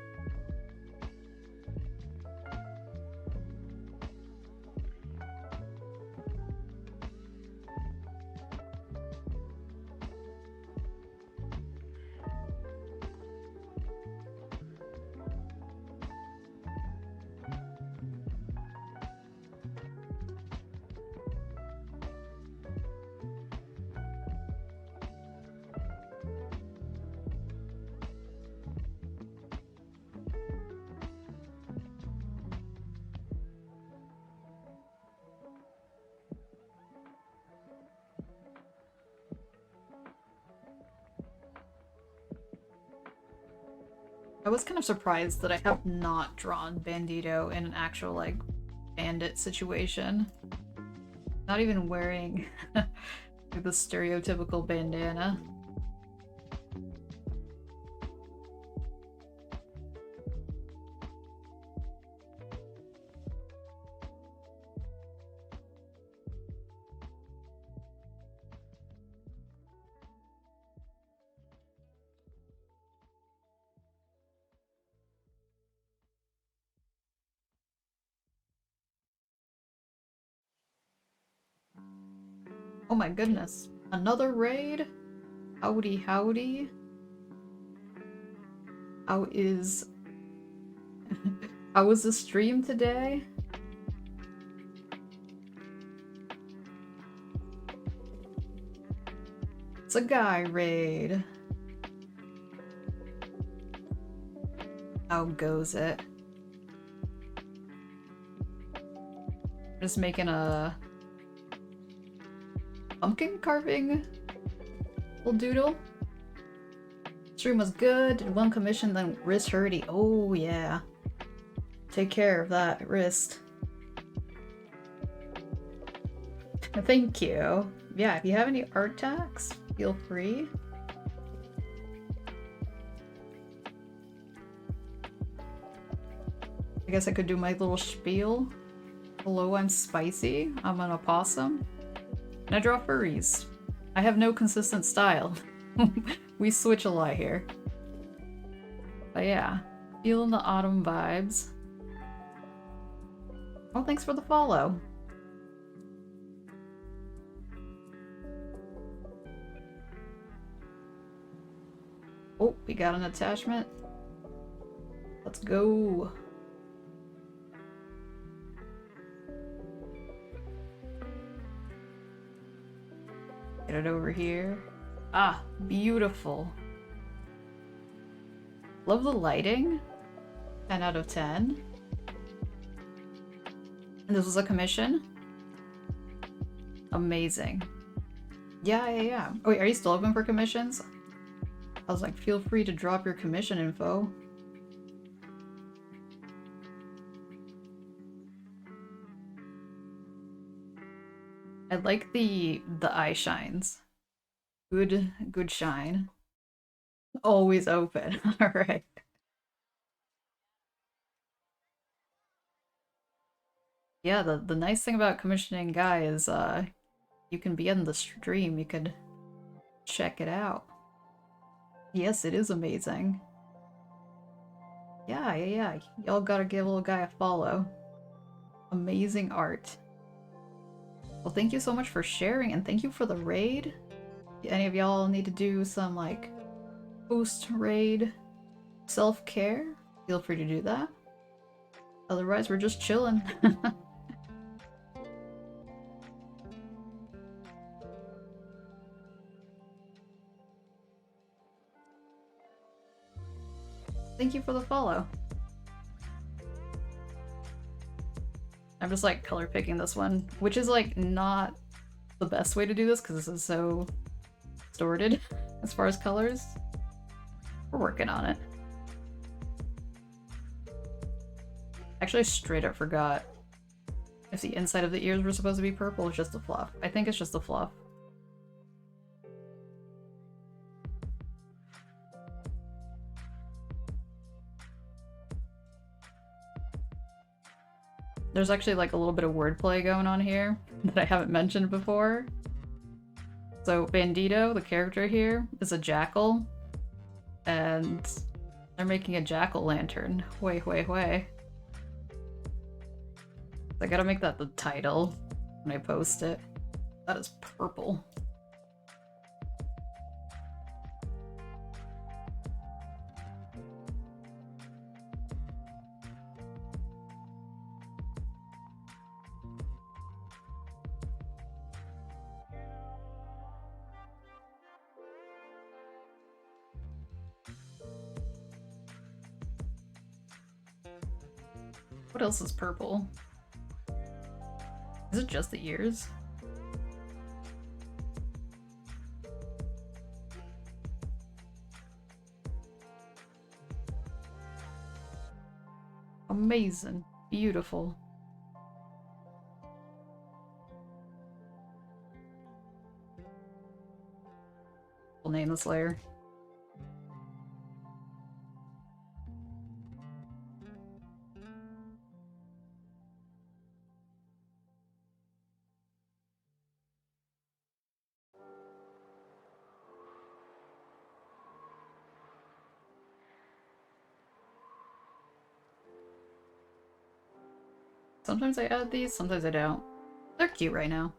I was kind of surprised that I have not drawn Bandito in an actual, like, bandit situation. Not even wearing the stereotypical bandana. Oh my goodness. Another raid? Howdy howdy. How is... How was the stream today? It's a guy raid. How goes it? Just making a pumpkin carving little doodle. Stream was good. Did one commission, then wrist hurty. Oh yeah. Take care of that wrist. Thank you. Yeah, if you have any art tags, feel free. I guess I could do my little spiel. Hello, I'm Spicy. I'm an opossum. And I draw furries. I have no consistent style. We switch a lot here. But yeah, feeling the autumn vibes. Oh, thanks for the follow. Oh, we got an attachment. Let's go. Get it over here. Ah, beautiful. Love the lighting. 10 out of 10. And this was a commission. Amazing. Yeah. Oh, wait, are you still open for commissions? I was like, feel free to drop your commission info. I like the eye shines. Good shine. Always open. Alright. Yeah, the nice thing about commissioning Guy is you can be in the stream, you could check it out. Yes, it is amazing. Yeah. Y'all gotta give little Guy a follow. Amazing art. Well, thank you so much for sharing, and thank you for the raid. Any of y'all need to do some, like, post-raid self-care? Feel free to do that. Otherwise, we're just chilling. Thank you for the follow. I'm just like color picking this one, which is like not the best way to do this because this is so distorted as far as colors. We're working on it. Actually, I straight up forgot if the inside of the ears were supposed to be purple or just the fluff. I think it's just the fluff. There's actually like a little bit of wordplay going on here that I haven't mentioned before. So Bandito, the character here, is a jackal, and they're making a jack-o'-lantern. Way. I gotta make that the title when I post it. That is purple. What else is purple? Is it just the ears? Amazing. Beautiful. We'll name this layer. Sometimes I add these, sometimes I don't. They're cute right now.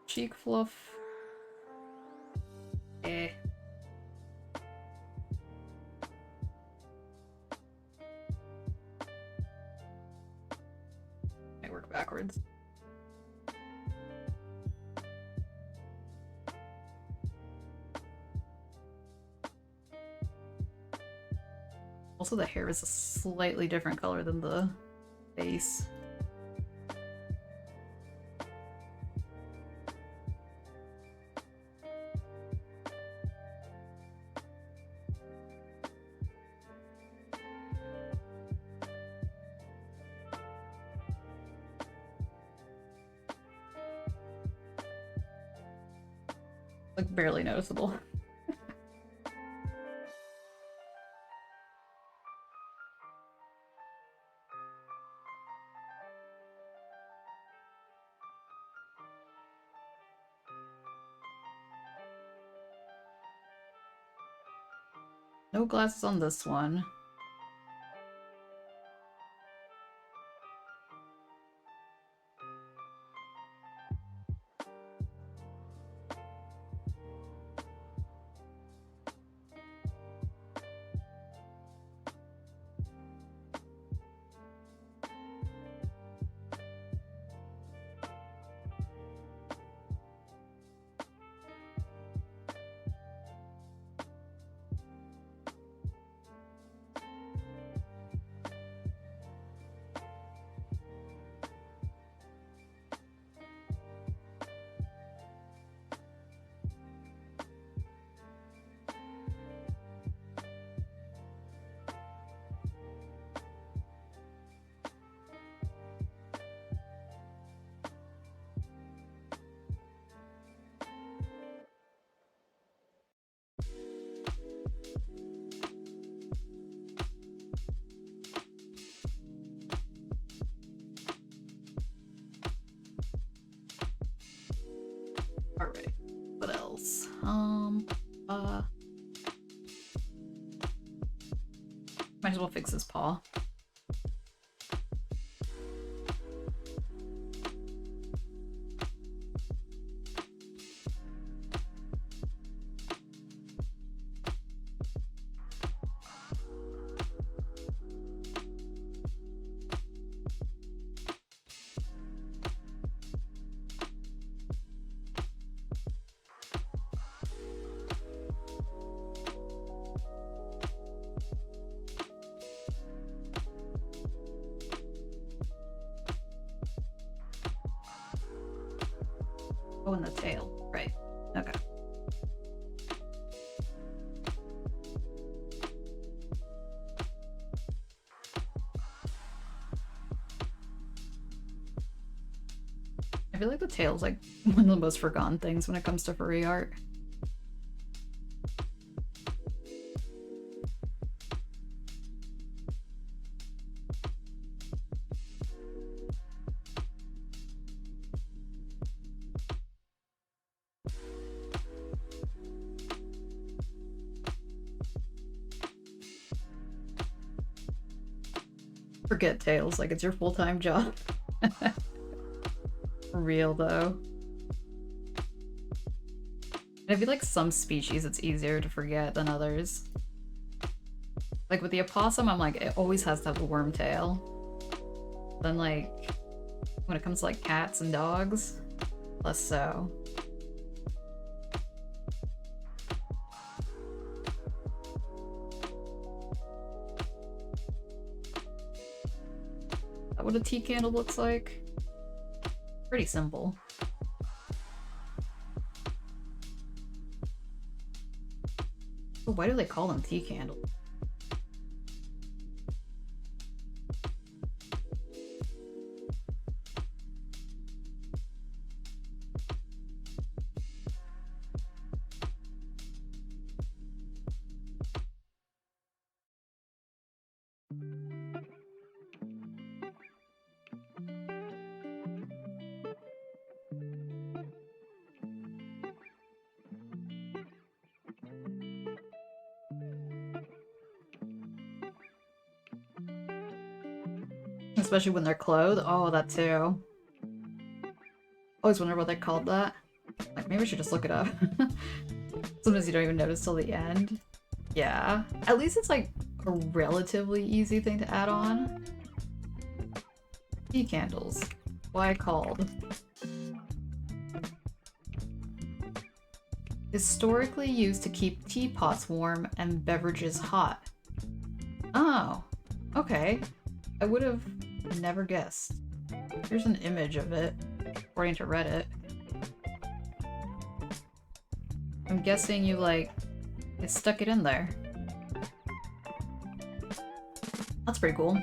Cheek fluff. Eh. I work backwards. Also, the hair is a slightly different color than the face. Like, barely noticeable. No glasses on this one. Alright, what else? Might as well fix his paw. Oh, and the tail. Right. Okay. I feel like the tail's like one of the most forgotten things when it comes to furry art. Forget tails, like it's your full-time job. For real though. And I feel like some species it's easier to forget than others. Like with the opossum, I'm like, it always has to have a worm tail. Then like, when it comes to like cats and dogs, less so. Is that what a tea candle looks like? Pretty simple. Oh, why do they call them tea candles? Especially when they're clothed. Oh, that too. Always wonder what they called that. Like, maybe I should just look it up. Sometimes you don't even notice till the end. Yeah. At least it's like a relatively easy thing to add on. Tea candles. Why called? Historically used to keep teapots warm and beverages hot. Oh, okay. I would have never guessed. Here's an image of it, according to Reddit. I'm guessing you, like, stuck it in there. That's pretty cool.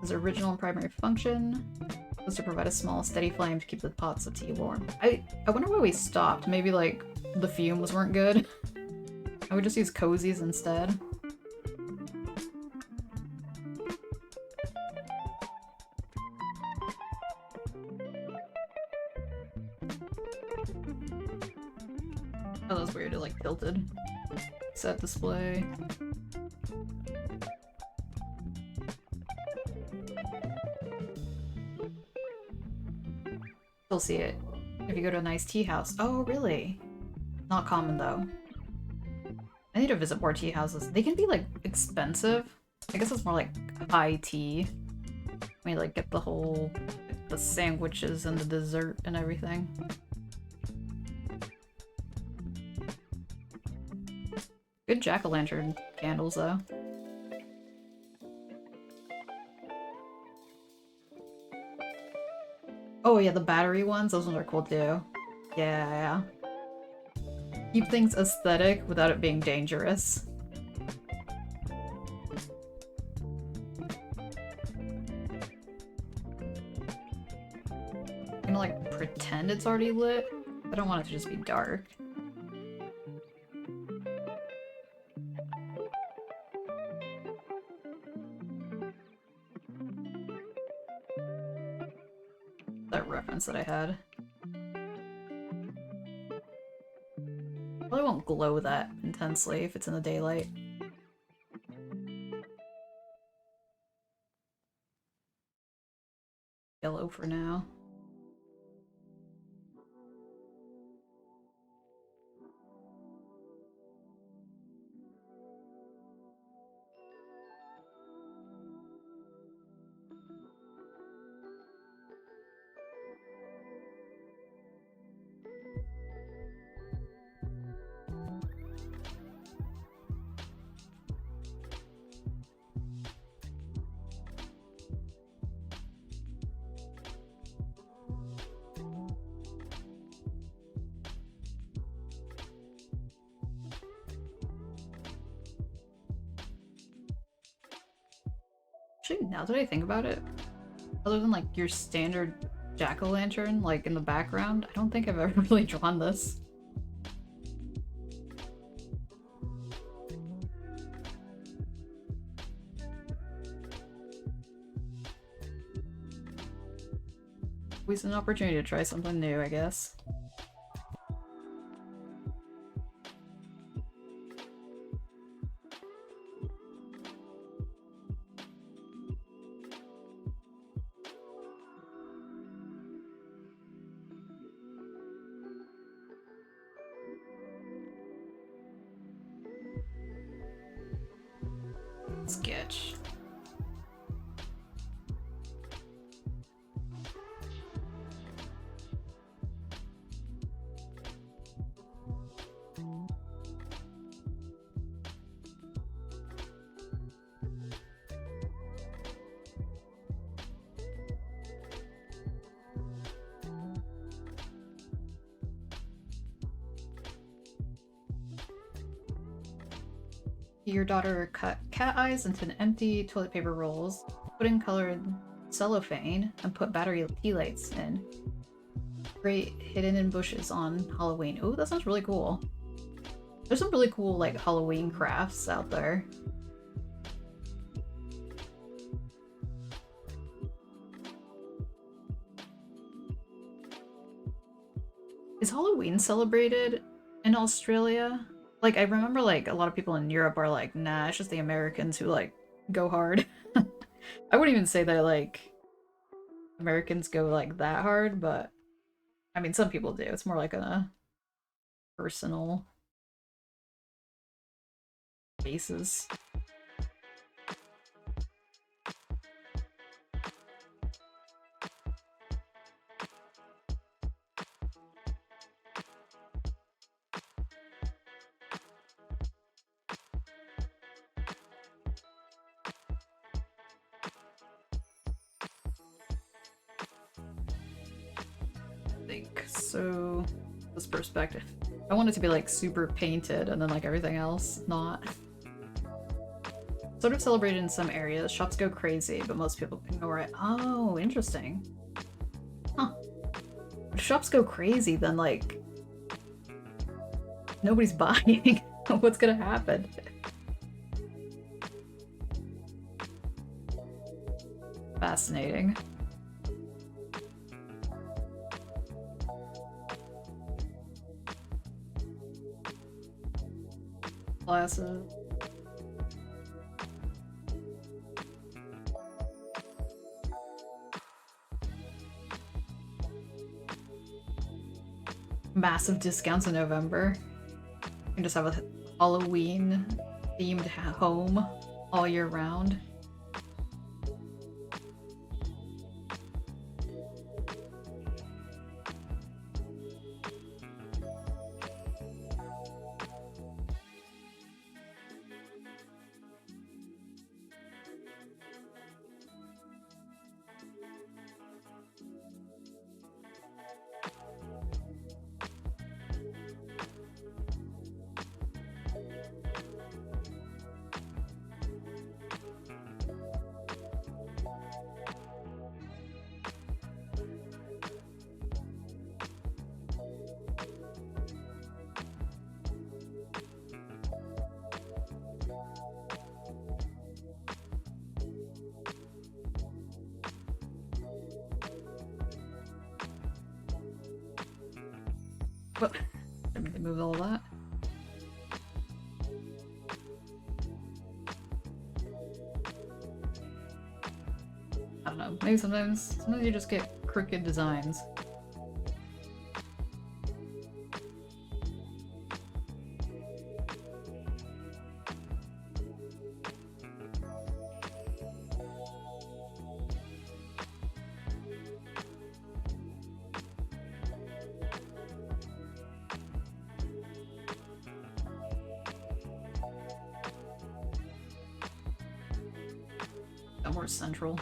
His original and primary function was to provide a small, steady flame to keep the pots of tea warm. I wonder why we stopped. Maybe, like, the fumes weren't good. I would just use cozies instead. Oh, that was weird. It like tilted. Set display. Still see it if you go to a nice tea house. Oh, really? Not common though. I need to visit more tea houses. They can be like expensive. I guess it's more like high tea. I mean, like get the whole, the sandwiches and the dessert and everything. Good jack-o'-lantern candles, though. Oh yeah, the battery ones, those ones are cool too. Yeah. Keep things aesthetic without it being dangerous. I'm gonna like pretend it's already lit. I don't want it to just be dark. That reference that I had. Probably won't glow that intensely if it's in the daylight. Yellow for now. Actually, now that I think about it, other than like your standard jack-o'-lantern, like in the background, I don't think I've ever really drawn this. Always an opportunity to try something new, I guess. Sketch. Your daughter cut cat eyes into empty toilet paper rolls, put in colored cellophane, and put battery tea lights in. Great hidden in bushes on Halloween. Ooh, that sounds really cool. There's some really cool, like, Halloween crafts out there. Is Halloween celebrated in Australia? Like, I remember, like, a lot of people in Europe are like, nah, it's just the Americans who, like, go hard. I wouldn't even say that, like, Americans go, like, that hard, but I mean, some people do. It's more like a personal basis. Think so. This perspective. I want it to be like super painted and then like everything else not. Sort of celebrated in some areas. Shops go crazy, but most people ignore it. Oh, interesting. Huh. If shops go crazy, then like nobody's buying. What's gonna happen? Fascinating. Glasses. Massive discounts in November. You can just have a Halloween themed home all year round. What? I mean, they moved all that. I don't know. Maybe sometimes you just get crooked designs. More central.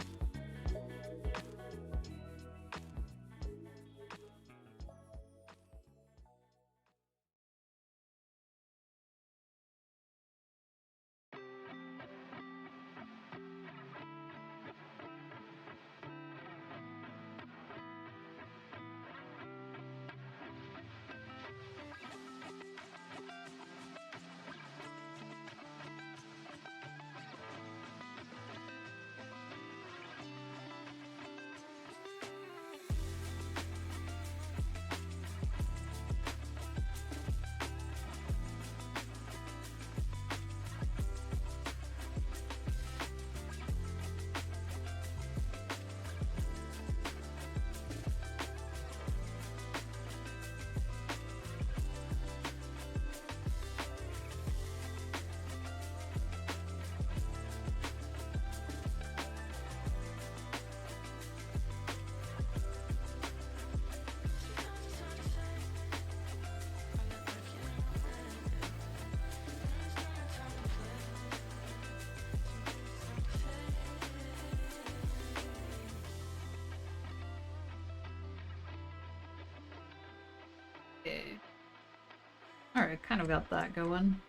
Alright, kind of got that going.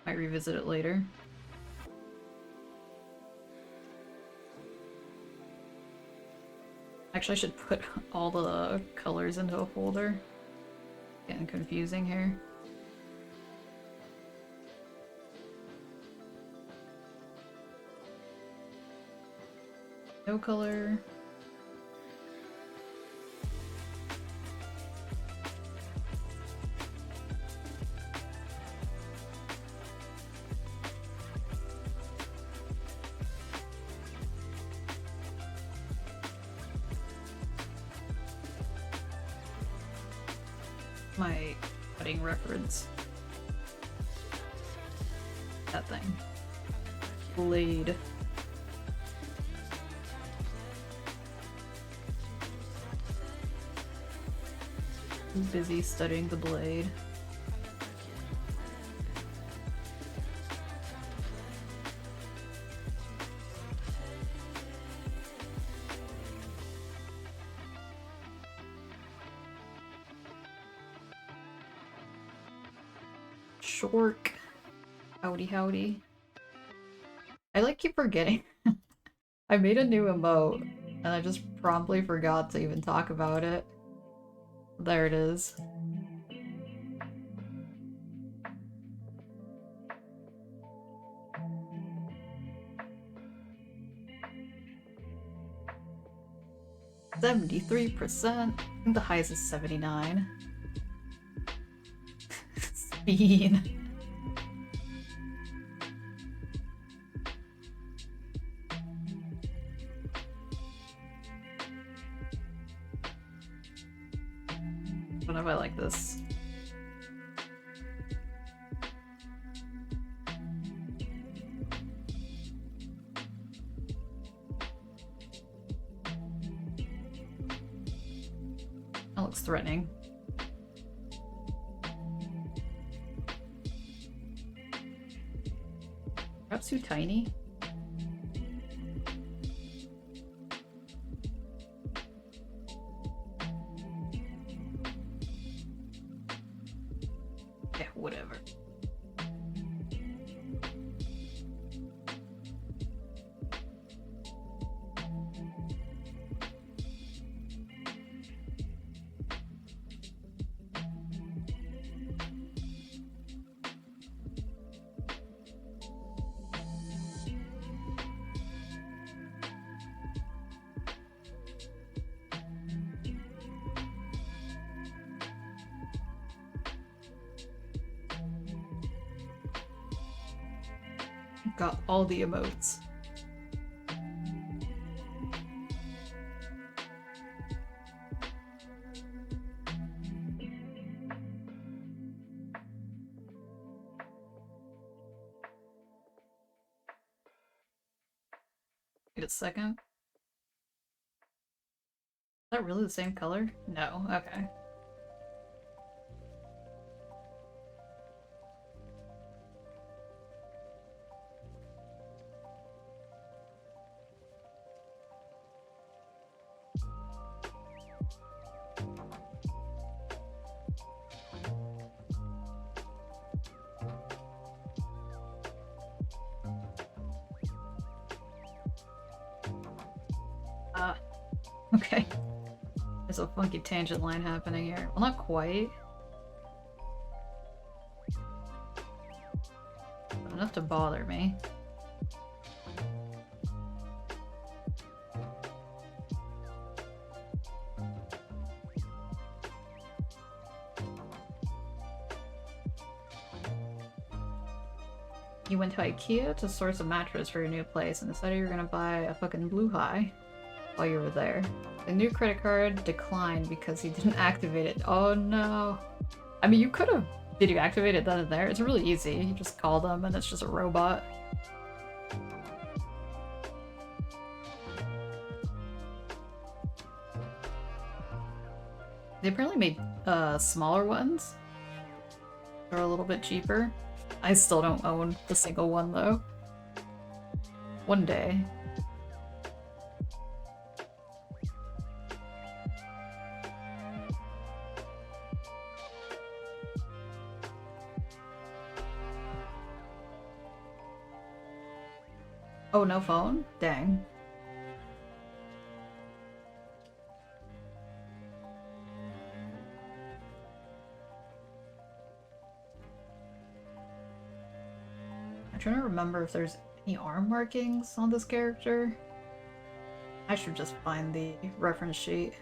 Might revisit it later. Actually, I should put all the colors into a folder. Getting confusing here. No color. My cutting reference. That thing. Blade. Busy studying the blade. Shork. Howdy howdy. I like keep forgetting. I made a new emote and I just promptly forgot to even talk about it. There it is. "73%. I think the highest is 79. Speed. I don't know if I like this. That looks threatening. Perhaps too tiny? Yeah, whatever. Got all the emotes. Wait a second. Is that really the same color? No, okay. Okay. There's a funky tangent line happening here. Well, not quite. But enough to bother me. You went to IKEA to source a mattress for your new place and decided you were gonna buy a fucking blue high while you were there. The new credit card declined because he didn't activate it. Oh no. I mean, you could have. Did you activate it then and there? It's really easy. You just call them and it's just a robot. They apparently made smaller ones. They're a little bit cheaper. I still don't own the single one though. One day. Oh, no phone? Dang. I'm trying to remember if there's any arm markings on this character. I should just find the reference sheet.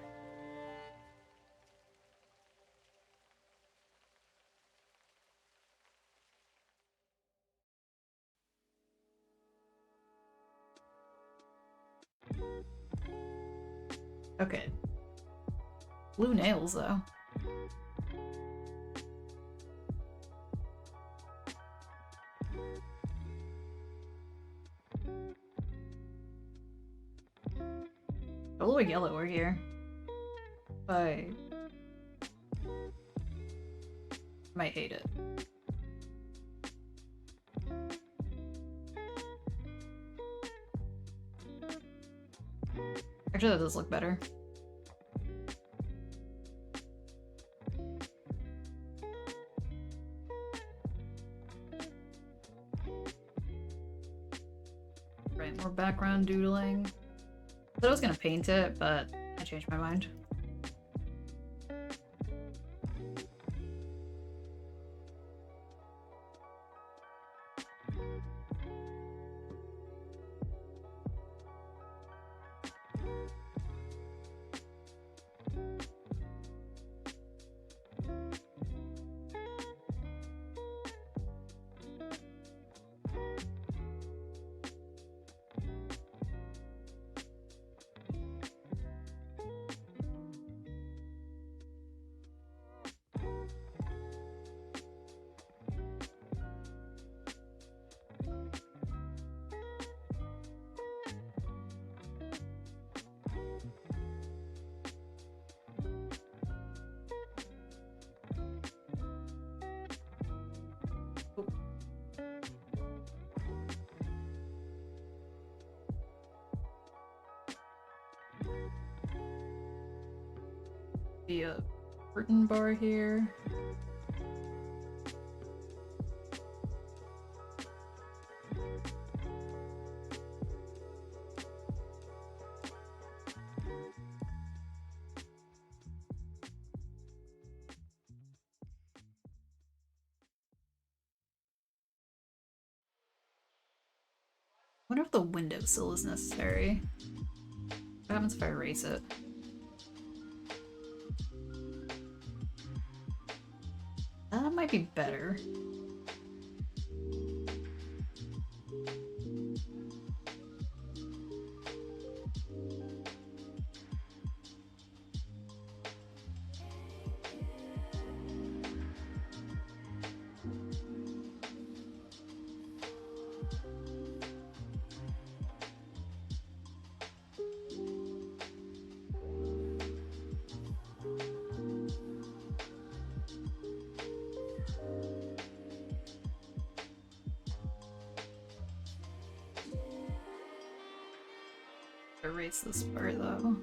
Okay. Blue nails, though. A little yellower here. I might hate it. Actually, that does look better. Right, more background doodling. I thought I was gonna paint it, but I changed my mind. The curtain bar here. I wonder if the windowsill is necessary. What happens if I erase it? That might be better. Erase this part though.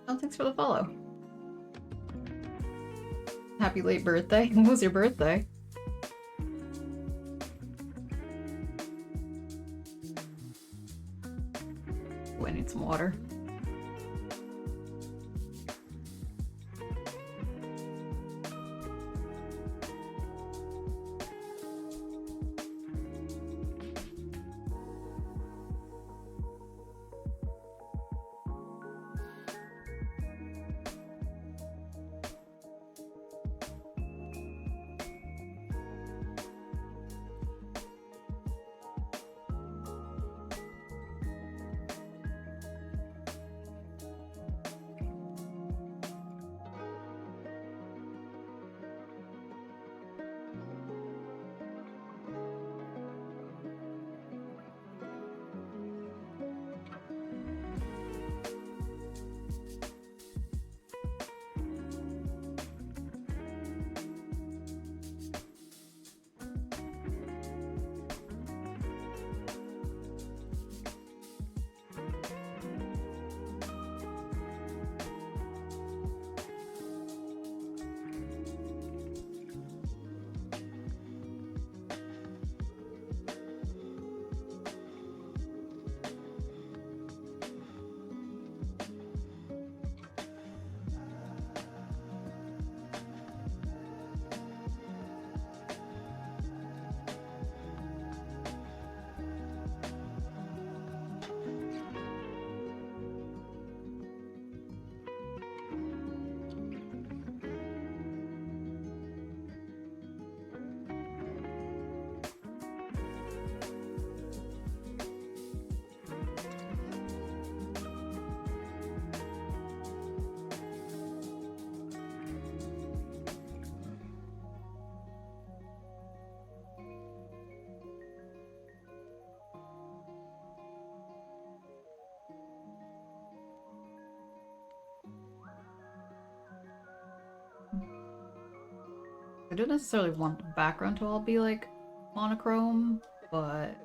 Oh, thanks for the follow. Happy late birthday. When was your birthday? Oh, I need some water. I don't necessarily want the background to all be like monochrome, but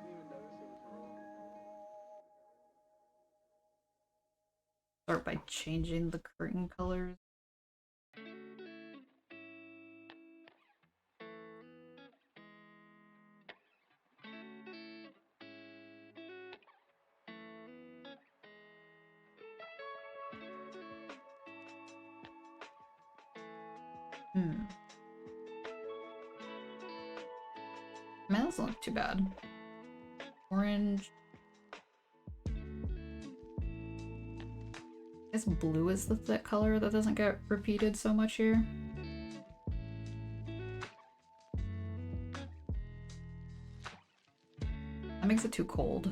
start by changing the curtain colors. Man, that doesn't look too bad. Orange. I guess blue is the thick color that doesn't get repeated so much here. That makes it too cold.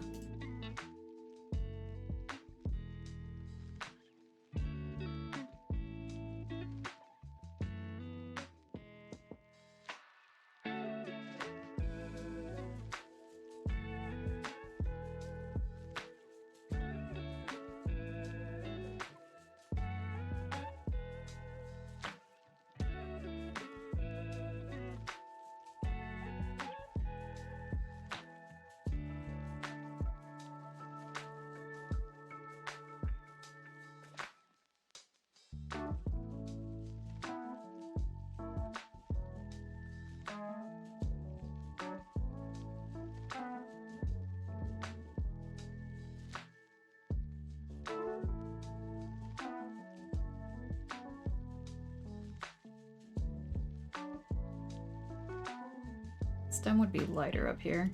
Stem would be lighter up here.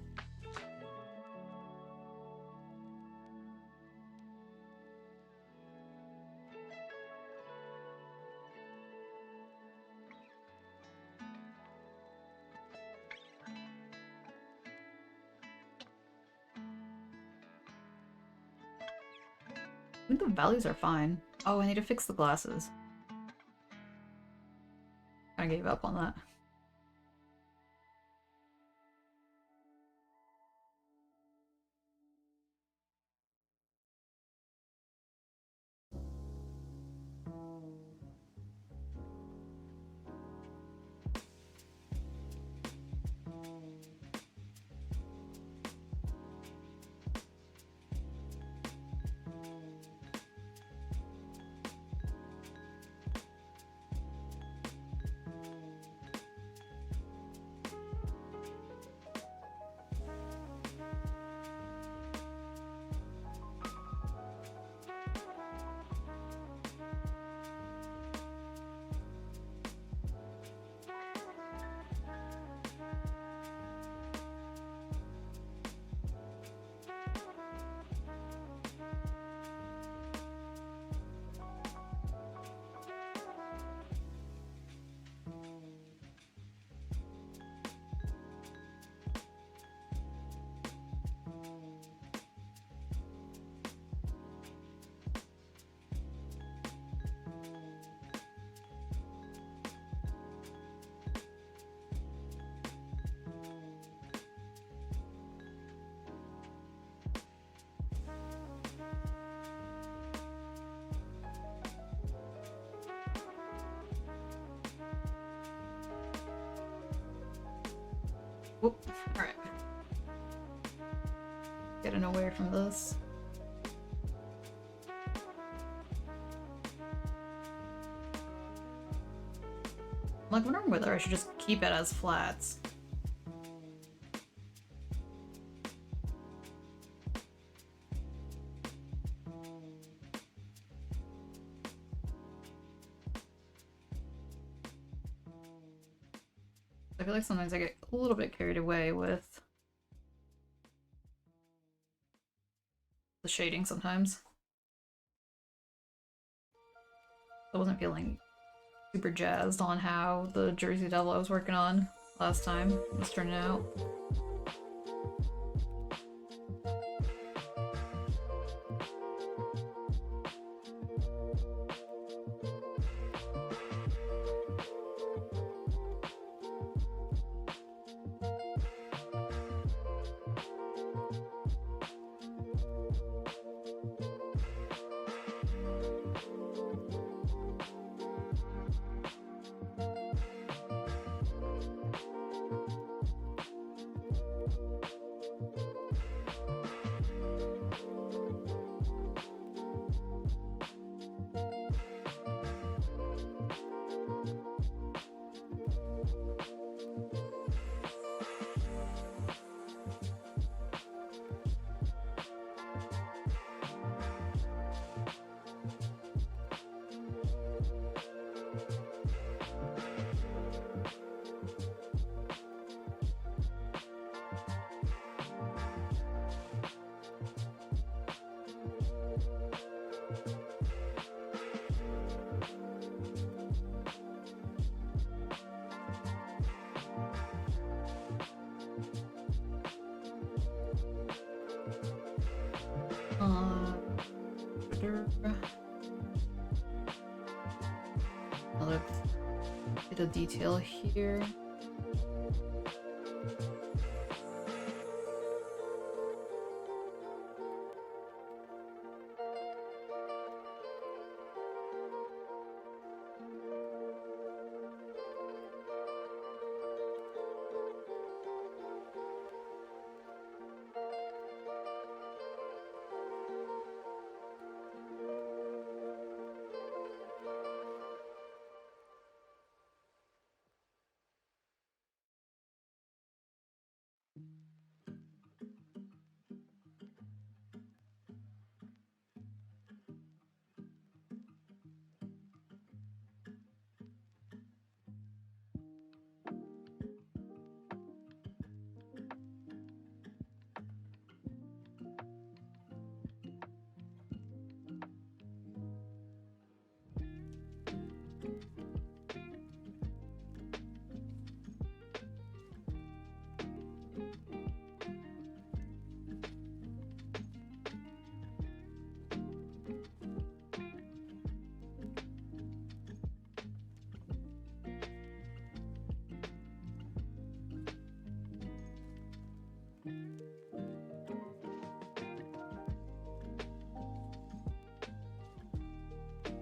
I think the values are fine. Oh, I need to fix the glasses. I gave up on that. Whoop. Alright. Getting away from this. I'm like wondering whether I should just keep it as flats. I feel like sometimes I get a little bit carried away with the shading sometimes. I wasn't feeling super jazzed on how the Jersey Devil I was working on last time was turning out. Another bit of detail here.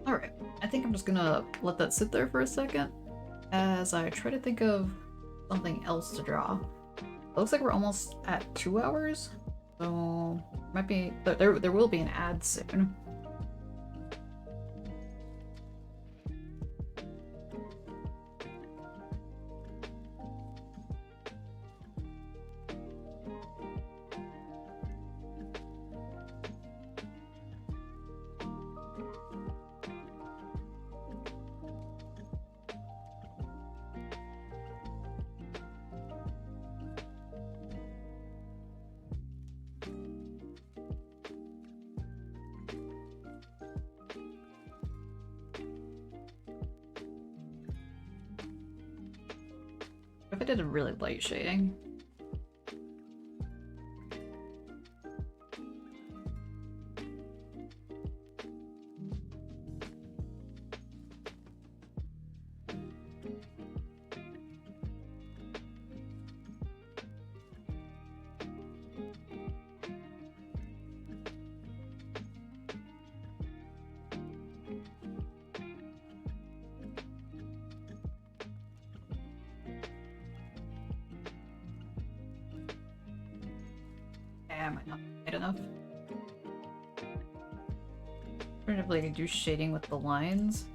Alright, I think I'm just gonna let that sit there for a second as I try to think of something else to draw. It looks like we're almost at 2 hours, so might be there will be an ad soon. If I did a really light shading. Am I not light enough? Alternatively, do shading with the lines.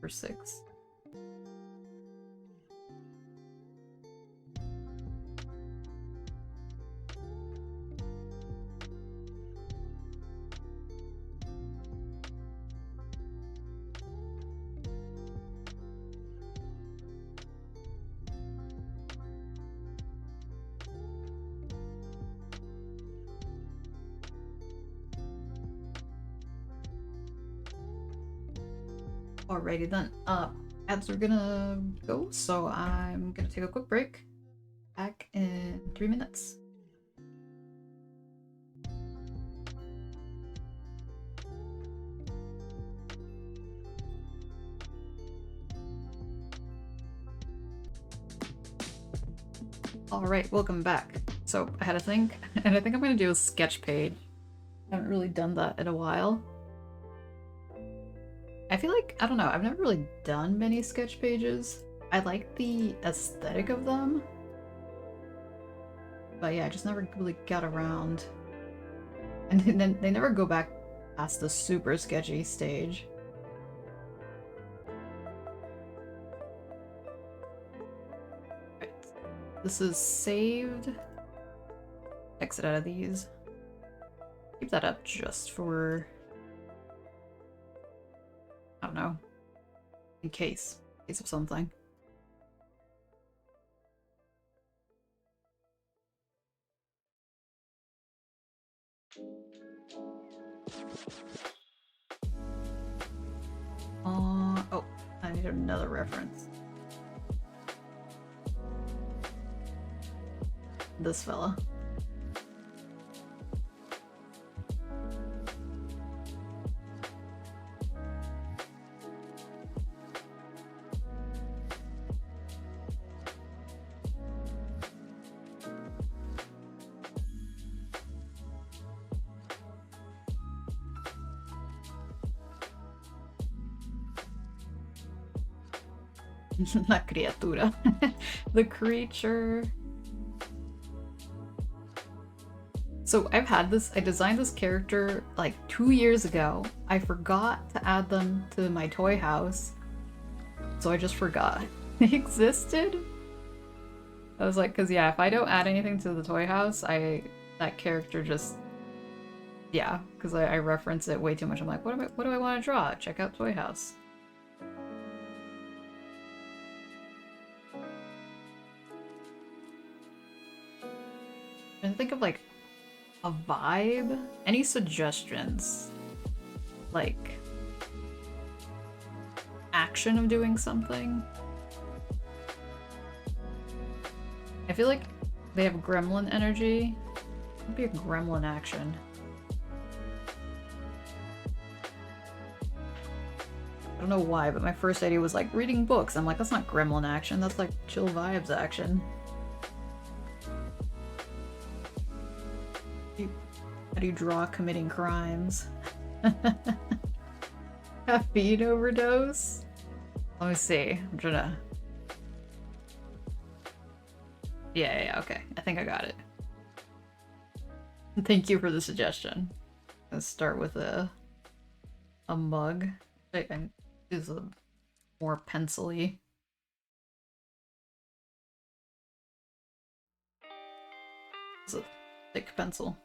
For 6. Alrighty then, ads are gonna go, so I'm gonna take a quick break. Back in 3 minutes. Alright, welcome back. So, I had a think, and I think I'm gonna do a sketch page. I haven't really done that in a while. I feel like, I don't know, I've never really done many sketch pages. I like the aesthetic of them. But yeah, I just never really got around. And then they never go back past the super sketchy stage. Right. This is saved. Exit out of these. Keep that up just for... I don't know. In case of something. Oh, I need another reference. This fella. La criatura. The creature. So I've had this, I designed this character like 2 years ago. I forgot to add them to my toy house. So I just forgot they existed. I was like, cause yeah, if I don't add anything to the toy house, that character just, yeah, cause I reference it way too much. I'm like, what do I want to draw? Check out toy house. And think of like a vibe. Any suggestions? Like action of doing something? I feel like they have gremlin energy. It'd be a gremlin action. I don't know why, but my first idea was like reading books. I'm like, that's not gremlin action, that's like chill vibes action. How do you draw committing crimes? Caffeine overdose? Let me see. I'm trying to... Yeah, okay. I think I got it. Thank you for the suggestion. Let's start with a mug. And is a more pencil-y. It's a thick pencil.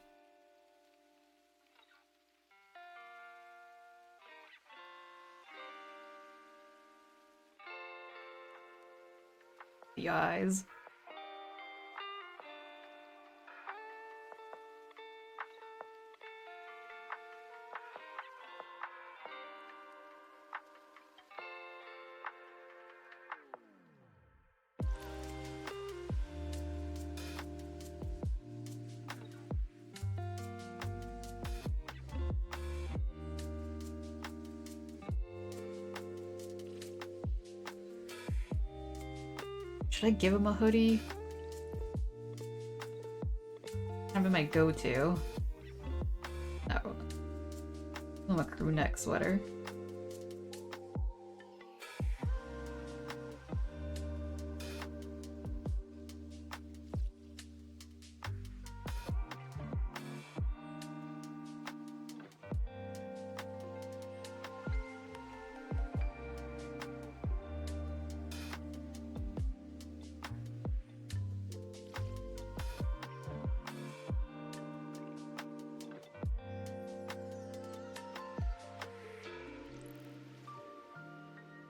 The eyes. Should I give him a hoodie? Kind of my go-to. No. I'm a crew neck sweater.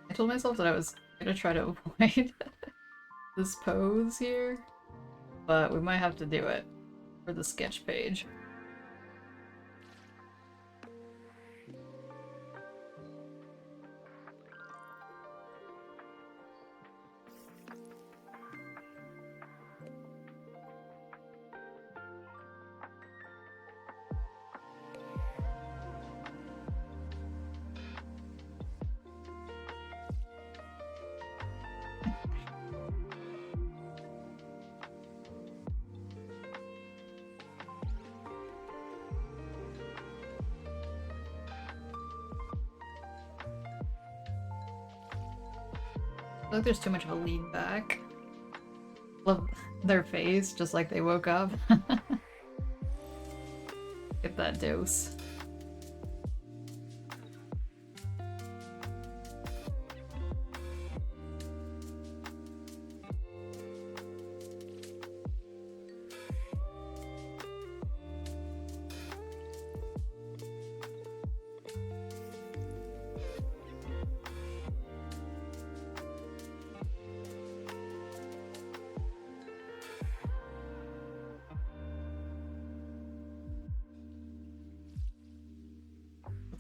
I told myself that I was gonna try to avoid this pose here, but we might have to do it for the sketch page. I feel like there's too much of a lean back. Love their face, just like they woke up. Get that dose.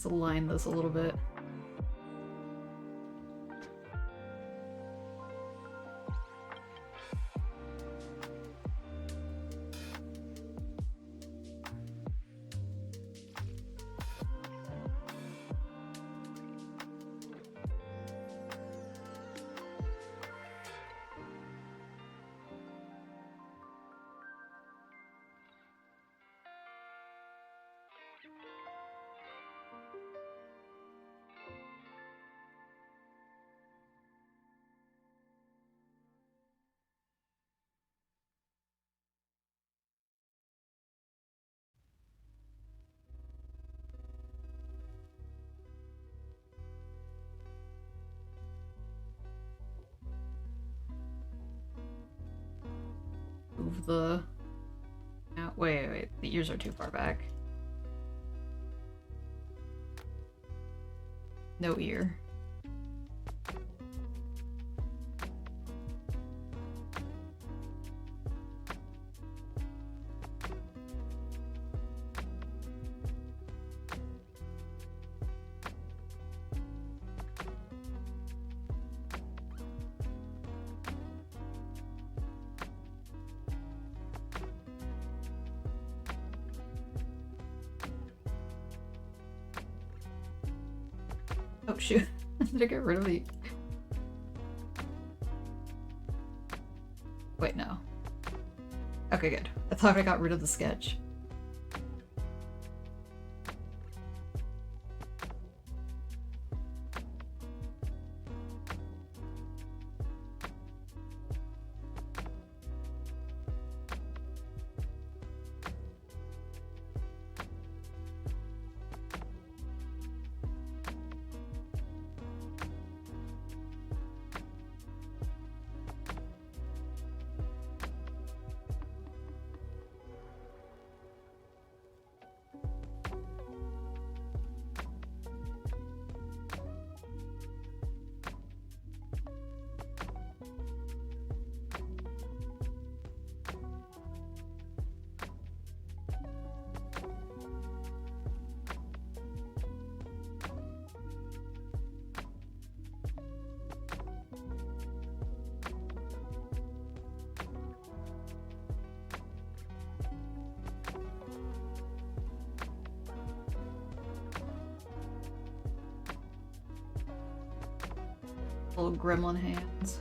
Let's align this a little bit. Move the... wait, the ears are too far back. No ear. Oh shoot, did I get rid of the... Wait, no. Okay, good. I thought I got rid of the sketch. Little gremlin hands.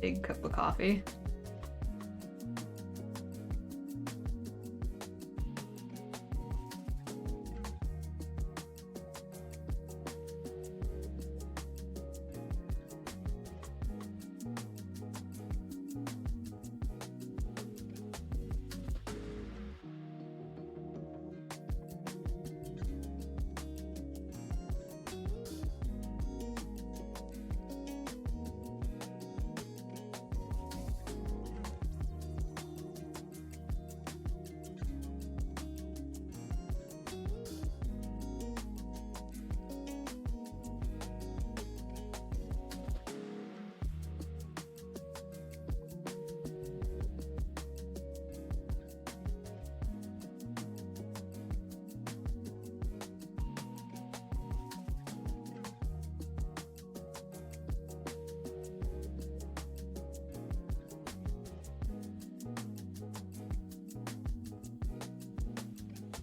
Big cup of coffee.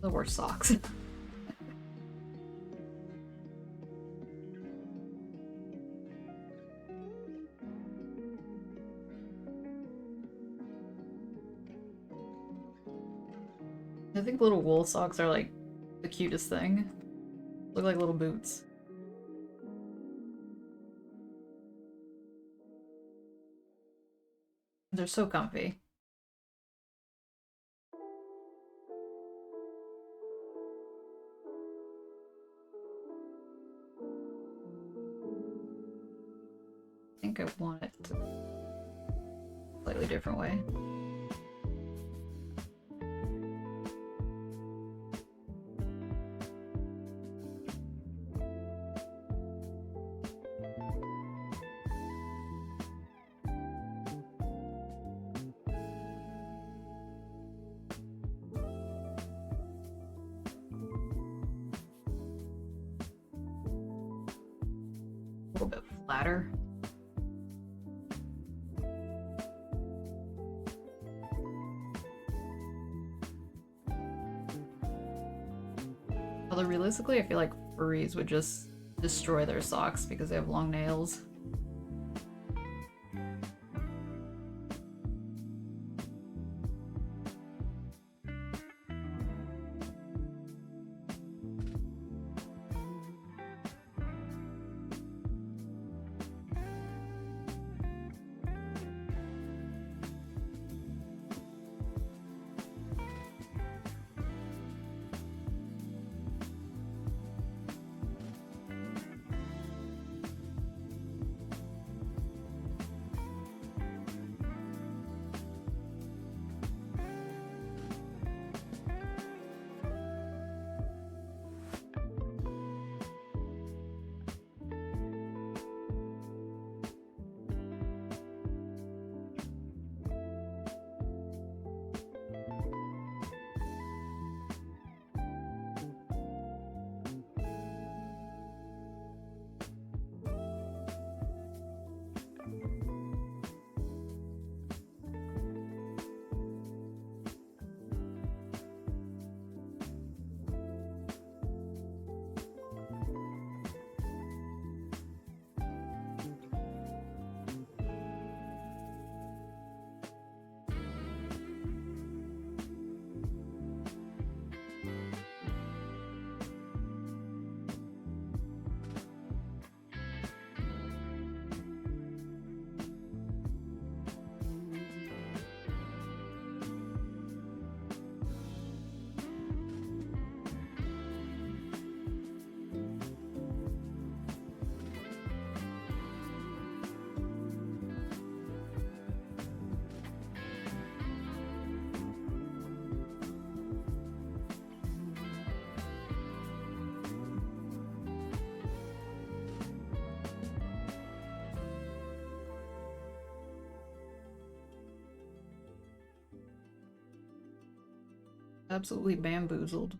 The worst socks. I think little wool socks are like the cutest thing. Look like little boots. They're so comfy. I think I want it to slightly different way. A little bit flatter. Although realistically, I feel like furries would just destroy their socks because they have long nails. Absolutely bamboozled.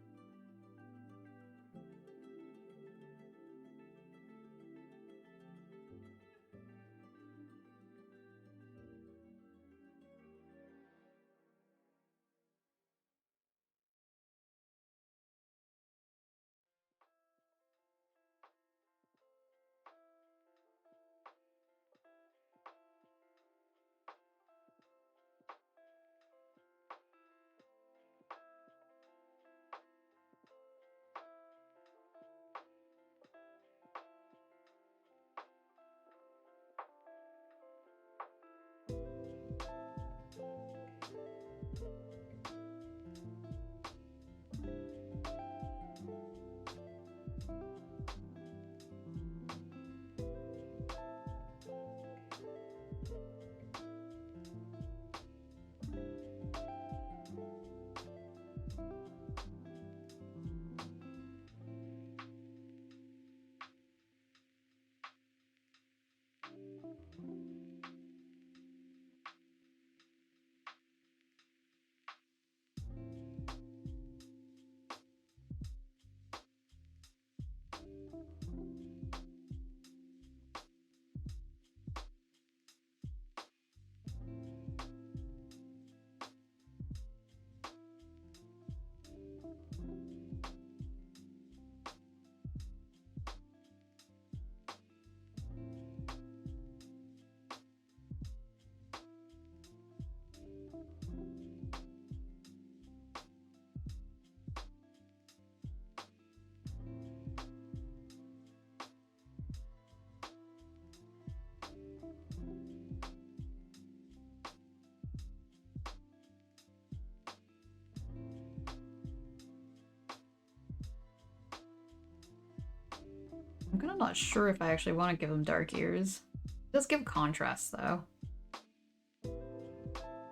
kind of not sure if I actually want to give him dark ears. It does give contrast, though.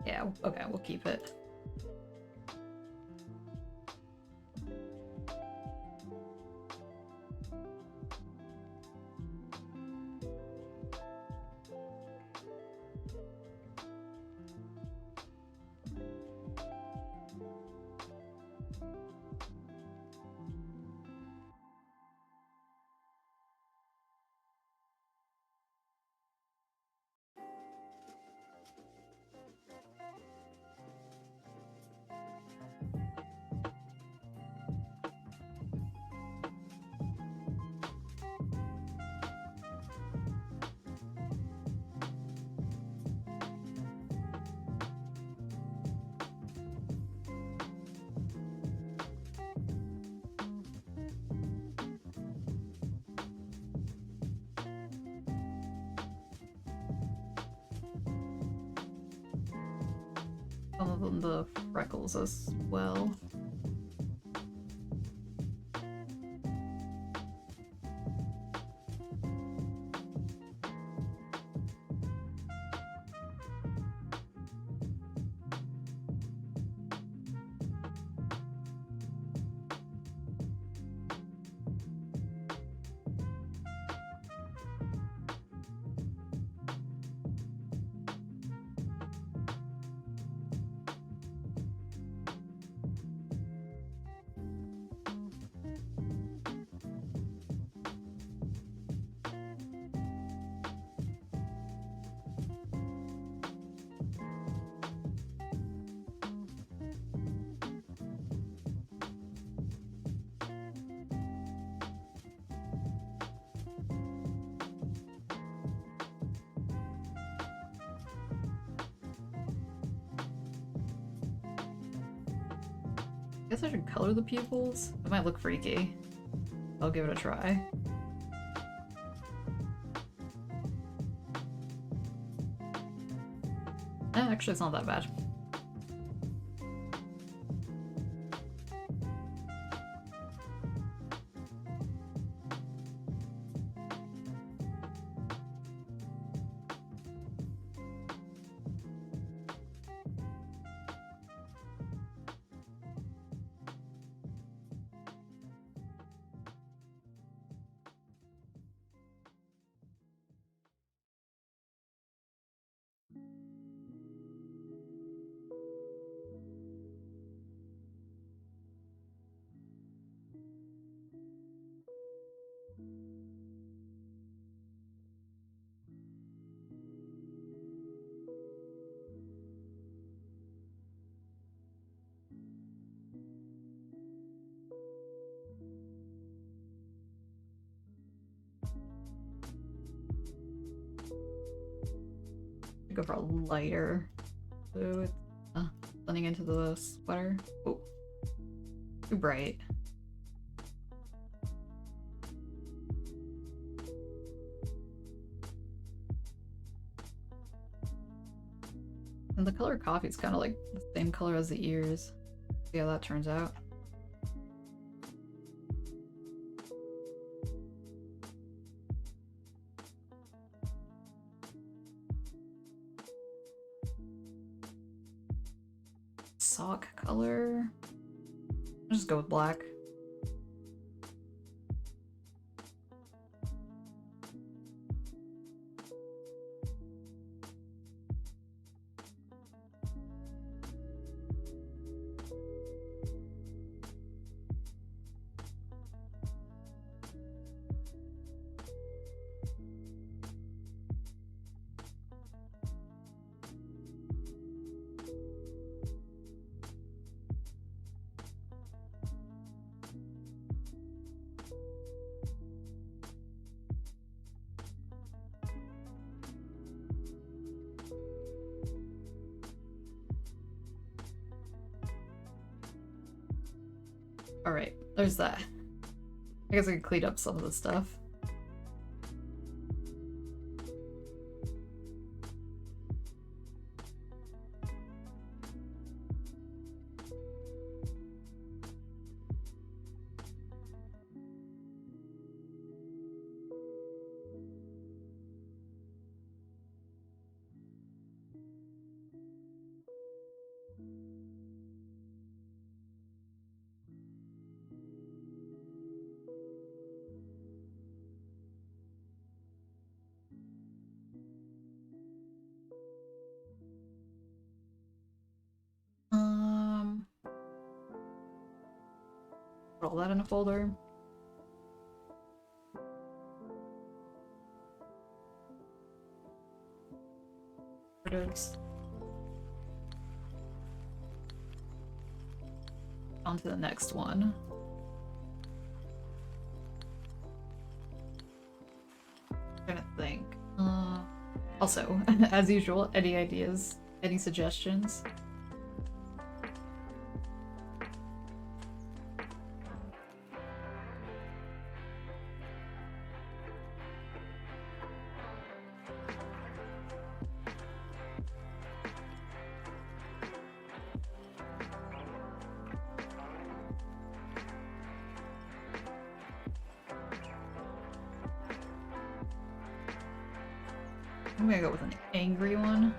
Yeah, okay, we'll keep it. Some of them the freckles as well. I guess I should color the pupils. It might look freaky. I'll give it a try. Actually, it's not that bad. Go for a lighter blue. It's blending into the sweater. Oh, too bright. And the color coffee is kind of like the same color as the ears. See how that turns out. Sock color. I'll just go with black. Alright, there's that. I guess I can clean up some of the stuff. all that in a folder. There it is. On to the next one. Trying to think. Also, as usual, any ideas? Any suggestions? I'm gonna go with an angry one.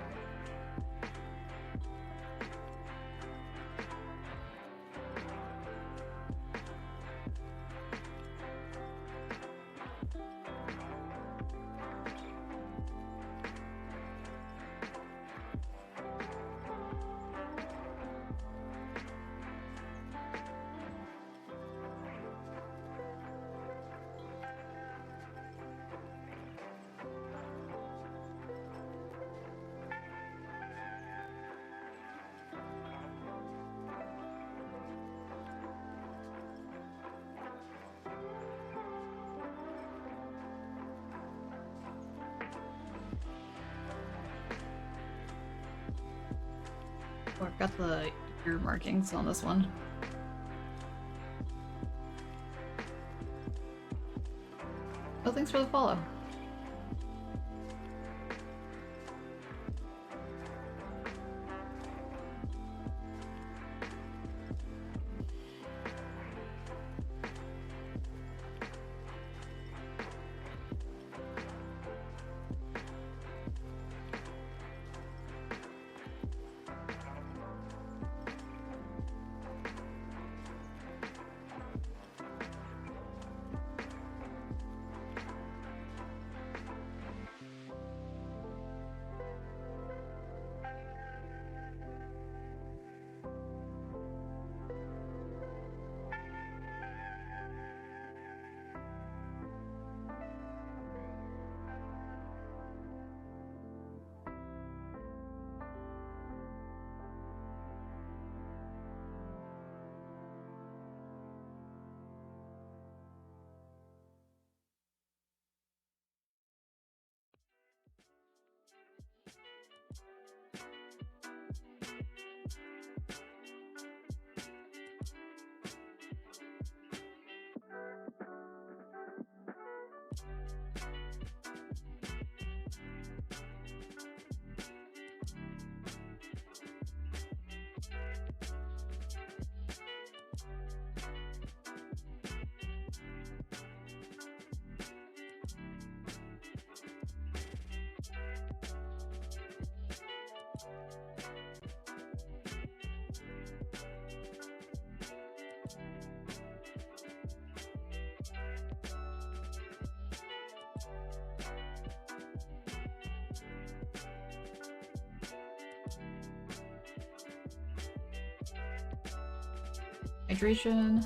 Oh, I've got the ear markings on this one. Oh, thanks for the follow. Hydration.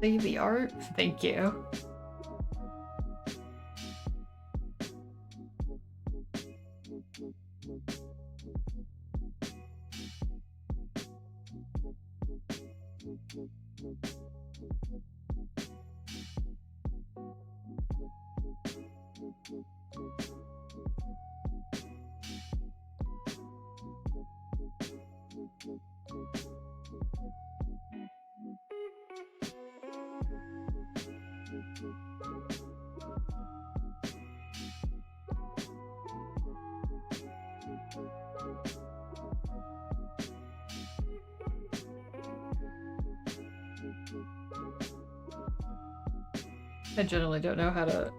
The art? Thank you. I generally don't know how to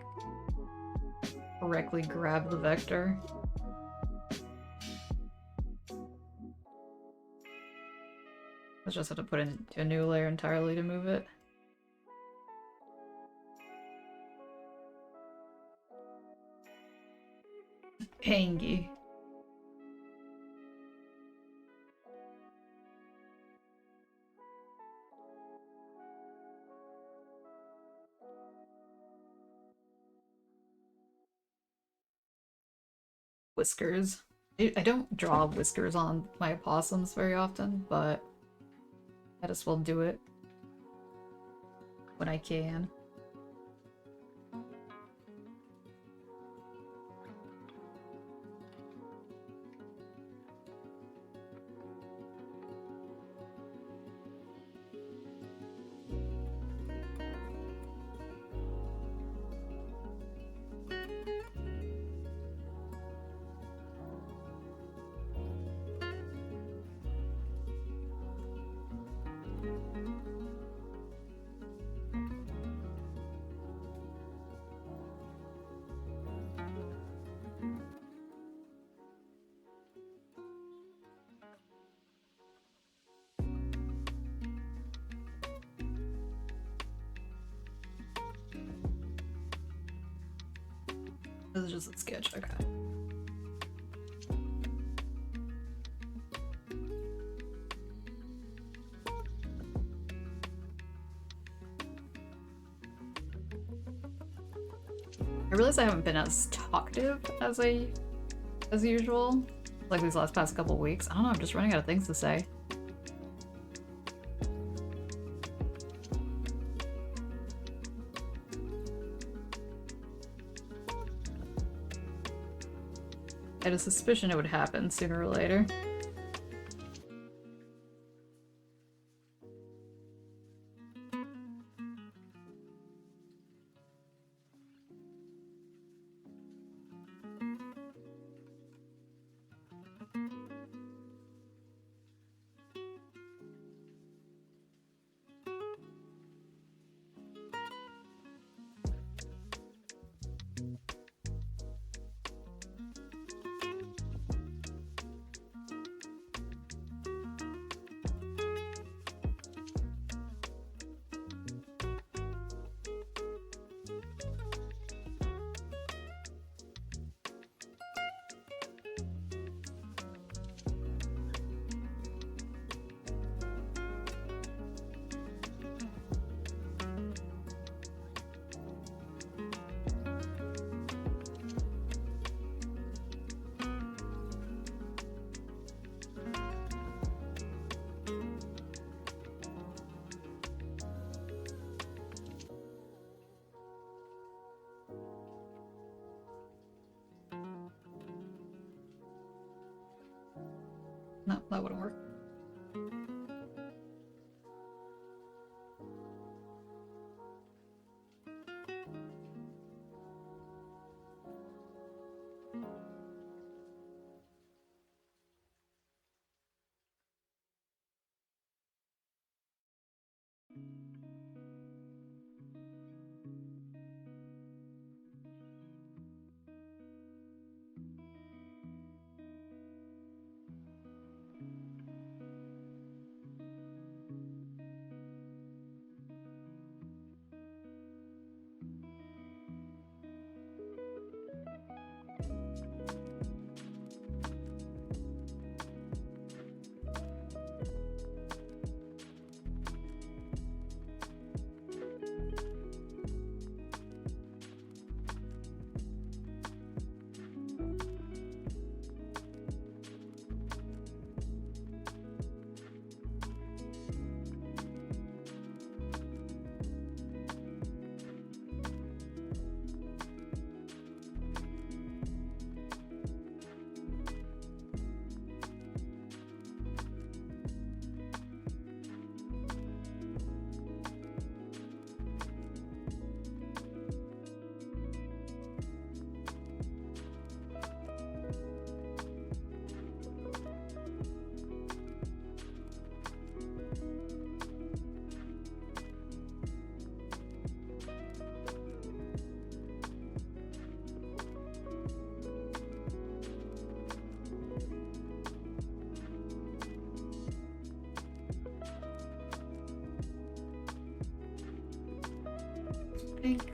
correctly grab the vector. I just have to put in a new layer entirely to move it. Hangy. Whiskers. I don't draw whiskers on my opossums very often, but I just will do it when I can. This is just a sketch, okay. I realize I haven't been as talkative as usual, like these past couple weeks. I don't know, I'm just running out of things to say. I had a suspicion it would happen sooner or later. No, that wouldn't work. think.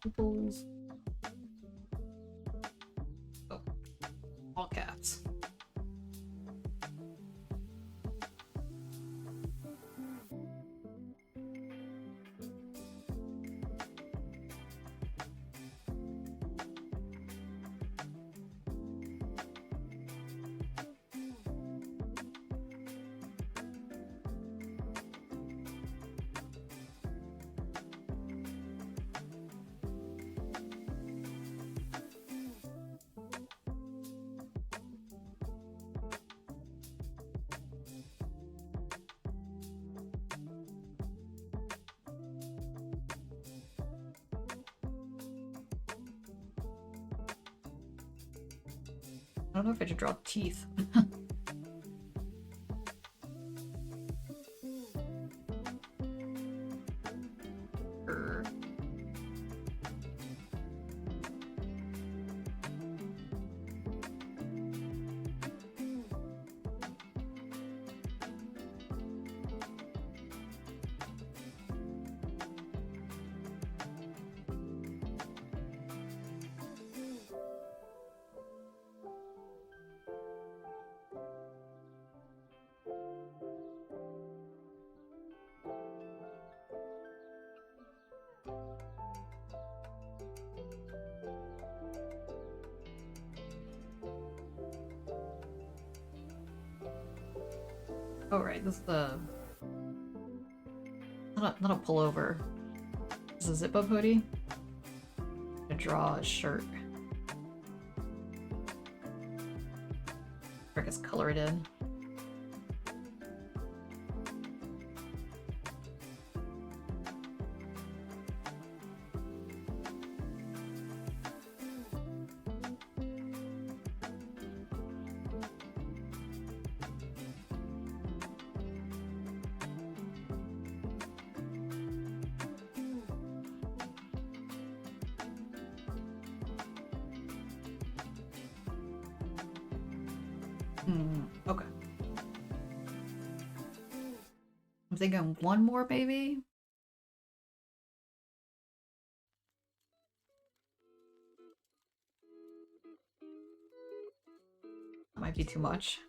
Doodles. Oh, all caps. I don't know if I should draw teeth. Grr. Oh right, this is the not a pullover. This is a zip-up hoodie. I'm gonna draw a shirt. Or I guess color it in. Okay. I'm thinking one more, maybe? That might be too much.